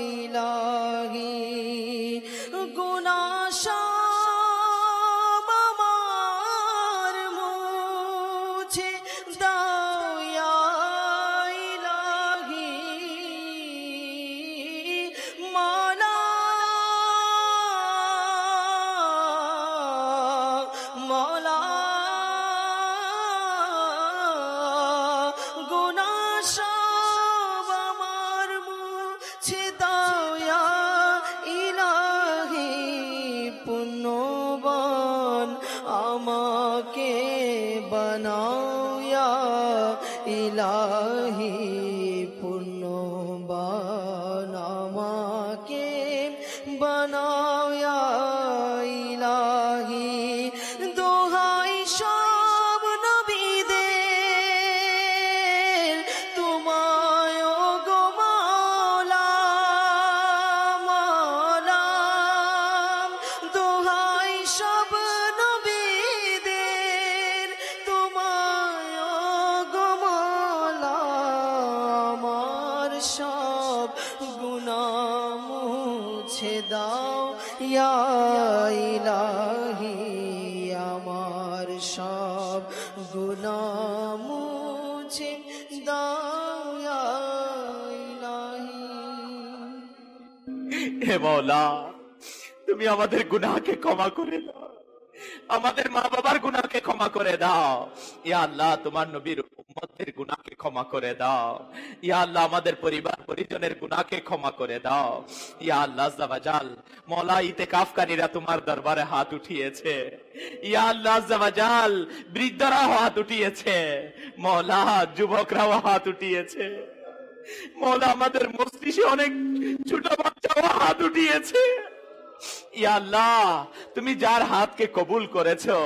D: इलाही गुनाशा इलाही पुण्यवान আমাকে বানাও ইয়া ইলাহি দোহাই সব নবীদের তোমায় গো মাওলা মাওলা দোহাই সব নবীদের তোমায় গো মাওলা আমার সব গুনাহ মুছে দাও ইয়া ইলাহি আমার সব গুনাহ মুছে দাও ইয়া ইলাহি
C: হে মওলা তুমি আমাদের গুনাহকে ক্ষমা করে দাও আমাদের মা বাবার গুনাহকে ক্ষমা করে দাও ইয়া আল্লাহ তোমার নবীর উম্মতের গুনাহকে ক্ষমা করে দাও ইয়া আল্লাহ আমাদের পরিবার পরিজনের গুনাহকে ক্ষমা করে দাও ইয়া আল্লাহ আজ্জা ওয়া জাল মওলা ইতিকাফকারীরা তোমার দরবারে হাত উঠিয়েছে ইয়া আল্লাহ আজ্জা ওয়া জাল বৃদ্ধরা হাত উঠিয়েছে মওলা যুবকরাও হাত উঠিয়েছে মওলা আমাদের মস্তিষ্কে অনেক ছোট বাচ্চাও হাত উঠিয়েছে ইয়া আল্লাহ তুমি যার হাতকে কবুল করেছো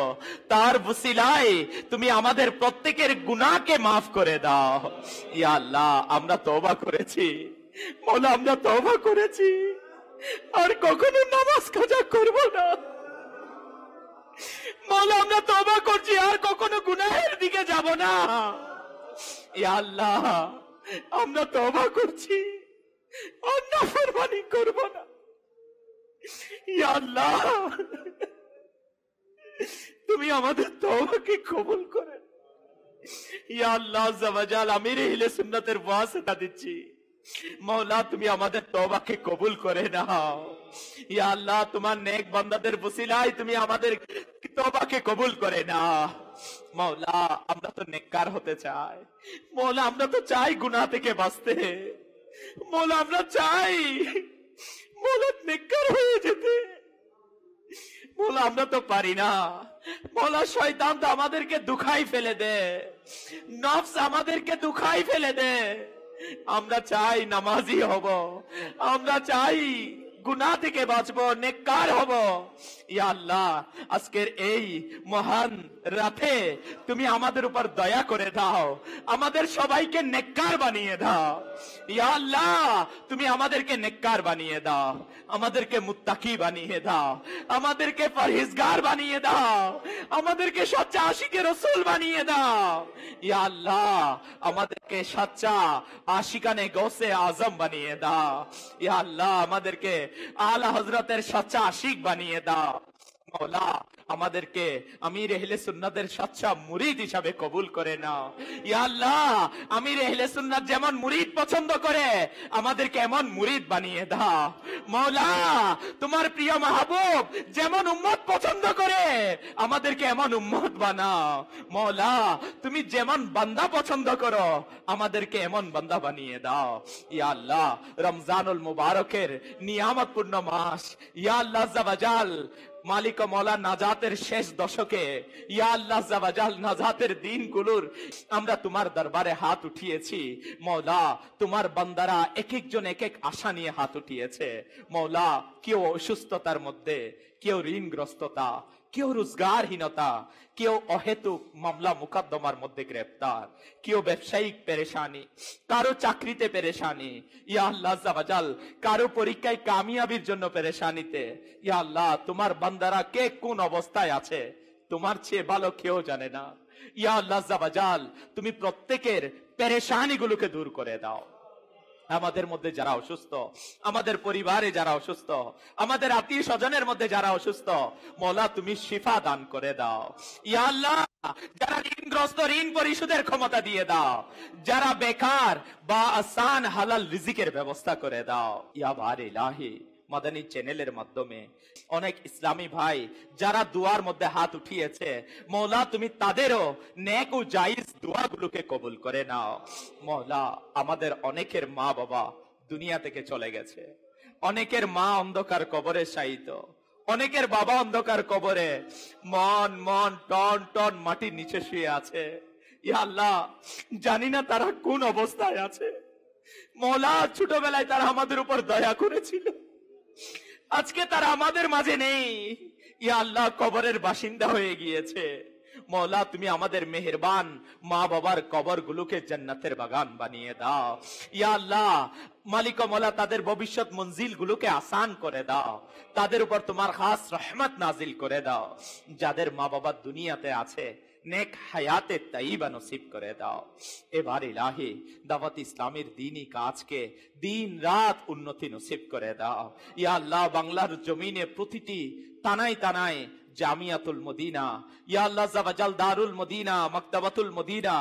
C: তার ওসিলায় তুমি আমাদের প্রত্যেকের গুনাহকে মাফ করে দাও ইয়া আল্লাহ আমরা তওবা করেছি মওলা আমরা তওবা করেছি আর কখনো নামাজ কাজা করব না মওলা আমরা তওবা করছি আর কখনো গুনাহের দিকে যাব না ইয়া আল্লাহ আমরা তওবা করছি আর নাফরমানি করব না ইয়া আল্লাহ তুমি আমাদের তওবাকে কবুল করে ইয়া আল্লাহ আজ্জা ওয়া জাল আমির আহলে সুন্নাতের ওয়াসিতা দিচ্ছি মওলা তুমি আমাদের তওবাকে কবুল করে নাও ইয়া আল্লাহ তোমার নেক বান্দাদের ওসিলায় তুমি আমাদের তওবাকে কবুল করে নাও মওলা আমরা তো নেককার হতে চাই মওলা আমরা তো চাই গুনাহ থেকে বাঁচতে মওলা আমরা চাই মওলা নেককার হয়ে যেতে মওলা আমরা তো পারি না মওলা শয়তান তো আমাদেরকে দুখাই ফেলে দে নফস আমাদেরকে দুখাই ফেলে দে আমরা চাই নামাজি হব আমরা চাই গুনাহ থেকে বাঁচবো নেককার হব ইয়া আল্লাহ আজকের এই মহান রাতে তুমি আমাদের উপর দয়া করে দাও আমাদের সবাইকে নেককার বানিয়ে দাও ইয়া আল্লাহ তুমি আমাদেরকে নেককার বানিয়ে দাও আমাদেরকে মুত্তাকি বানিয়ে দাও আমাদেরকে পরহেজগার বানিয়ে দাও আমাদেরকে সচ্চা আশিকে রাসূল বানিয়ে দাও ইয়া আল্লাহ আমাদেরকে সচ্চা আশিকানে গৌসে আজম বানিয়ে দাও ইয়া আল্লাহ আমাদেরকে আলা হযরতের সচ্চা আশিক বানিয়ে দাও মওলা আমাদেরকে আমির আহলে সুন্নাতের সচ্চা মুরিদ হিসাবে কবুল করে নাও ইয়া আল্লাহ আমির আহলে সুন্নাত যেমন মুরিদ পছন্দ করে আমাদেরকে এমন মুরিদ বানিয়ে দাও মওলা তোমার প্রিয় মাহবুব যেমন উম্মত পছন্দ করে আমাদেরকে এমন উম্মত বানাও মওলা তুমি যেমন বান্দা পছন্দ করো আমাদেরকে এমন বান্দা বানিয়ে দাও ইয়া আল্লাহ রমজানুল মুবারকের নিয়ামতপূর্ণ মাস ইয়া আল্লাহ আজ্জা ওয়া জাল মালিক ও মওলা নাজাতের শেষ দশকে ইয়া আল্লাহ আজ্জা ওয়া জাল নাজাতের দিনগুলোর আমরা তোমার দরবারে হাত উঠিয়েছি মওলা তোমার বান্দারা এক একজন এক এক আশা নিয়ে হাত উঠিয়েছে মওলা কেউ অসুস্থতার মধ্যে কেউ ঋণগ্রস্ততা কেউ রোজগারহীনতা, কেউ অহেতুক মামলা মুকদ্দমার মধ্যে গ্রেফতার, কেউ ব্যবসায়িক পেরেশানি, কারো চাকরিতে পেরেশানি, ইয়া আল্লাহ আজ্জা ওয়াজাল কারো পরীক্ষায় কামিয়াবির জন্য পেরেশানিতে। ইয়া আল্লাহ, তোমার বান্দারা কে কোন অবস্থায় আছে তোমার চেয়ে ভালো কেউ জানে না। ইয়া আল্লাহ আজ্জা ওয়াজাল, তুমি প্রত্যেকের পেরেশানি গুলোকে দূর করে দাও। আমাদের মধ্যে যারা অসুস্থ, আমাদের পরিবারে যারা অসুস্থ, আমাদের আত্মীয় স্বজনের মধ্যে যারা অসুস্থ, মওলা তুমি শিফা দান করে দাও। ইয়া আল্লাহ, যারা ঋণগ্রস্ত ঋণ পরিশোধের ক্ষমতা দিয়ে দাও, যারা বেকার বা আসান হালাল রিজিকের ব্যবস্থা করে দাও। ইয়া বার ইলাহি, মাদানী চ্যানেলের মাধ্যমে অনেক ইসলামী ভাই যারা দুয়ার মধ্যে হাত উঠিয়েছে, মওলা তুমি তাদেরও নেক ও জায়েজ দোয়াগুলোকে কবুল করে নাও। মওলা, আমাদের অনেকের মা বাবা দুনিয়া থেকে চলে গেছে, অনেকের মা অন্ধকার কবরে শায়িত, অনেকের বাবা অন্ধকার কবরে মন মন টন টন মাটির নিচে শুয়ে আছে। ইয়া আল্লাহ, জানি না তারা কোন অবস্থায় আছে। মওলা, ছোটবেলায় তারা আমাদের উপর দয়া করেছিল, আজকে তারা আমাদের মাঝে নেই। ইয়া আল্লাহ, কবরের বাসিন্দা হয়ে গিয়েছে। মওলা, তুমি আমাদের মেহেরবান মা বাবার কবর গুলোকে জান্নাতের বাগান বানিয়ে দাও। ইয়া আল্লাহ, মালিক ও মওলা, তাদের ভবিষ্যৎ মঞ্জিল গুলোকে আসান করে দাও, তাদের উপর তোমার খাস রহমত নাজিল করে দাও। যাদের মা বাবা দুনিয়াতে আছে, নেক হায়াতে তাইবা নসিব করে দাও। এবার ইলাহি, দাওয়াত ইসলামের দ্বীনি কাজকে দিন রাত উন্নতি নসিব করে দাও। ইয়া আল্লাহ, বাংলার জমিনে প্রতিটি তানায় তানায় জামিয়াতুল মদিনা, ইয়া আল্লাহ জাওয়াজাল দারুল মদিনা, মাকতাবাতুল মদিনা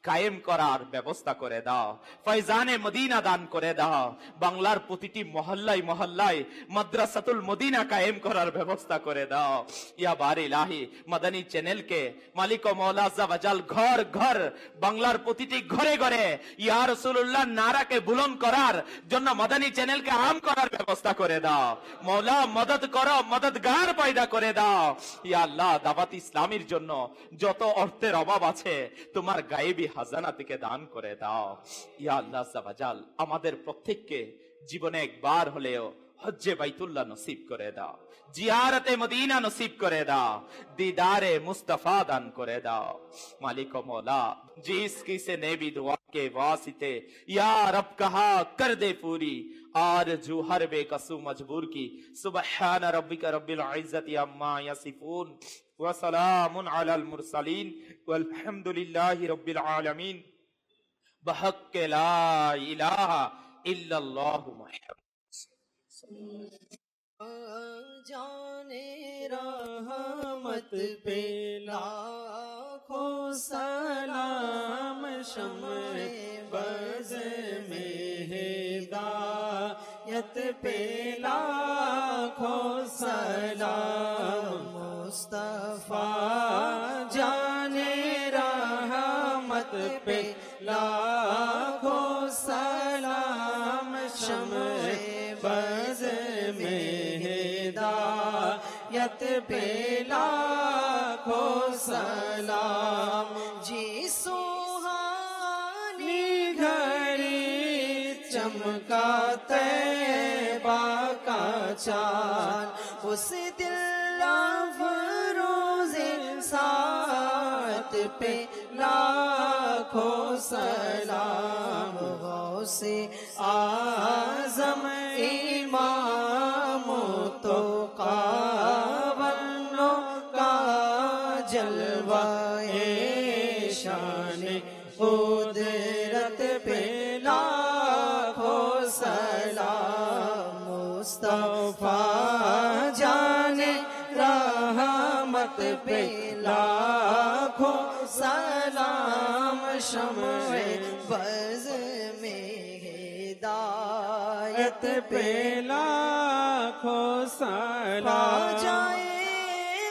C: কায়েম করার ব্যবস্থা করে দাও। ফয়জানে মদিনা দান করে দাও। বাংলার প্রতিটি মহল্লায় মহল্লায় মাদ্রাসাতুল মদিনা কায়েম করার ব্যবস্থা করে দাও। ইয়া বার ইলাহি, মাদানী চ্যানেলকে মালিক ও মওলা জাওয়াজাল ঘর ঘর, বাংলার প্রতিটি ঘরে ঘরে ইয়া রাসূলুল্লাহ নারাকে বুলন্দ করার জন্য মাদানী চ্যানেলকে আম করার ব্যবস্থা করে দাও। মওলা, মদদ করো, মদদগার পয়দা করে দাও। ইয়া আল্লাহ, দাওয়াত ইসলামের জন্য যত অর্থের অভাব আছে তোমার গায়েবী খাজানা থেকে দান করে দাও। ইয়া আল্লাহ জাওয়াজাল, আমাদের প্রত্যেককে জীবনে একবার হলেও হজ্জে বাইতুল্লাহ নসিব করে দাও, জিয়ারতে মদিনা নসিব করে দাও, दीदारे मुस्तफा दान करे दाओ। मालिक मौला, जिस किसे ने भी दुआ के वास्ते या रब कहा कर दे पूरी, आरज़ू हर बेकसू मजबूर की। सुबहान रब्बिका रब्बिल इज्जति अम्मा यसिफून व सलामुन अलल मुरसलीन वल्हम्दुलिल्लाहि रब्बिल आलमीन बहक़्क़ ला इलाहा इल्लल्लाहु मुहम्मद।
D: जाने रहमत पे लाखों सलाम, शम्मे बज़ में हिदायत पे लाखों सलाम। मुस्तफा जाने रहमत पे लाखों सलाम, शम्मे बज़ में हिदायत पे लाखों सलाम। जी सुहानी घड़ी चमका तैबा का चाँद, उस दिल अफरोज़े सात पे लाखों सलाम। गौसे आज़म इमाम तो कावन्नो का जलवाए शाने कुदरत पे लाखों सलाम। मुस्तफा जाने रहमत पे लाखों सलाम, शम्मे बज़ में हिदायत पे
A: लाखों सलाम।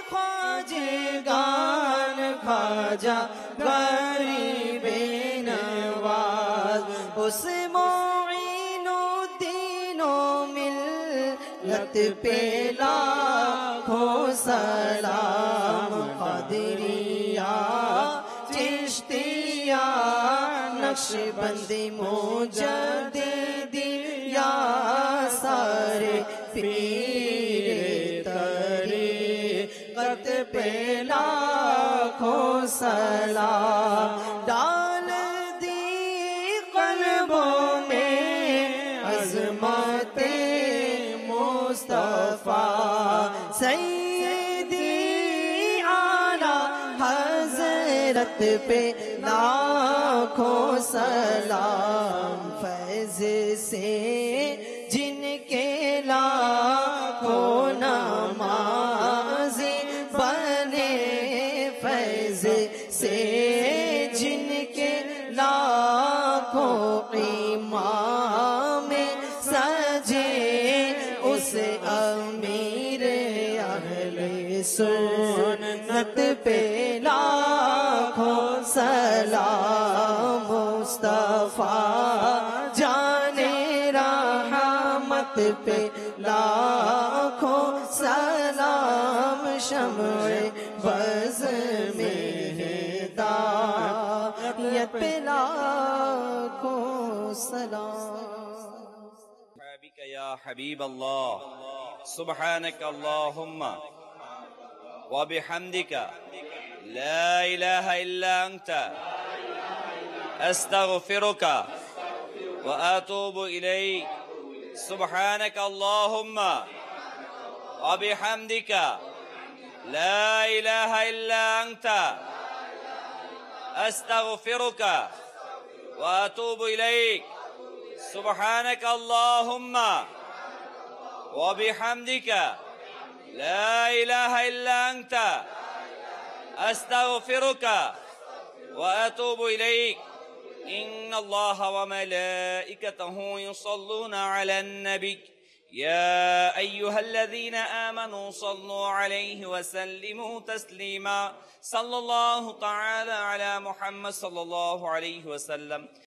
D: ख्वाजे गान ख्वाजा गरीबे नवाज, उस मोइनुद्दीनो मिल्लत पे लाखों सलाम। क़ादिरिया चिश्तिया नक्शबंदी मुजद्दिदिया, सारे पीर तरीक़त पे सलाम डाल दी कल्बों में अज़मते मुस्तफा सैयदी आला हज़रत पे लाखों सलाम फैज़ से जिनके लाखों नमाज़ी बने फैज़ से जिनके लाखों इमाम सजे उस अमीर अहले सुन्नत पे लाखों सलाम मुस्तफा जाने रहमत पे लाखों सलाम शम्ए बज़ में हिदायत पे लाखों सलाम
E: या हबीब अल्लाह सुब्हानक अल्लाहुम्मा व बिहम्दिका ला इलाहा इल्ला अंता अस्तगफिरुका व अतूबु इलैक सुब्हानक अल्लाहुम्मा व बिहम्दिका ला इलाहा इल्ला अंता अस्तगफिरुका व अतूबु इलैक सुब्हानक अल्लाहुम्मा व बिहम्दिका ला इलाहा इल्ला अंता अस्तगफिरुका व अतूबु इलैक इन्नल्लाह व मलाइकतहु युसल्लूना अलन नबी या अय्युहल्लज़ीना आमनू सल्लू अलैहि व सल्लिमू तस्लीमा सल्लल्लाहु तआला अला मुहम्मद सल्लल्लाहु अलैहि वसल्लम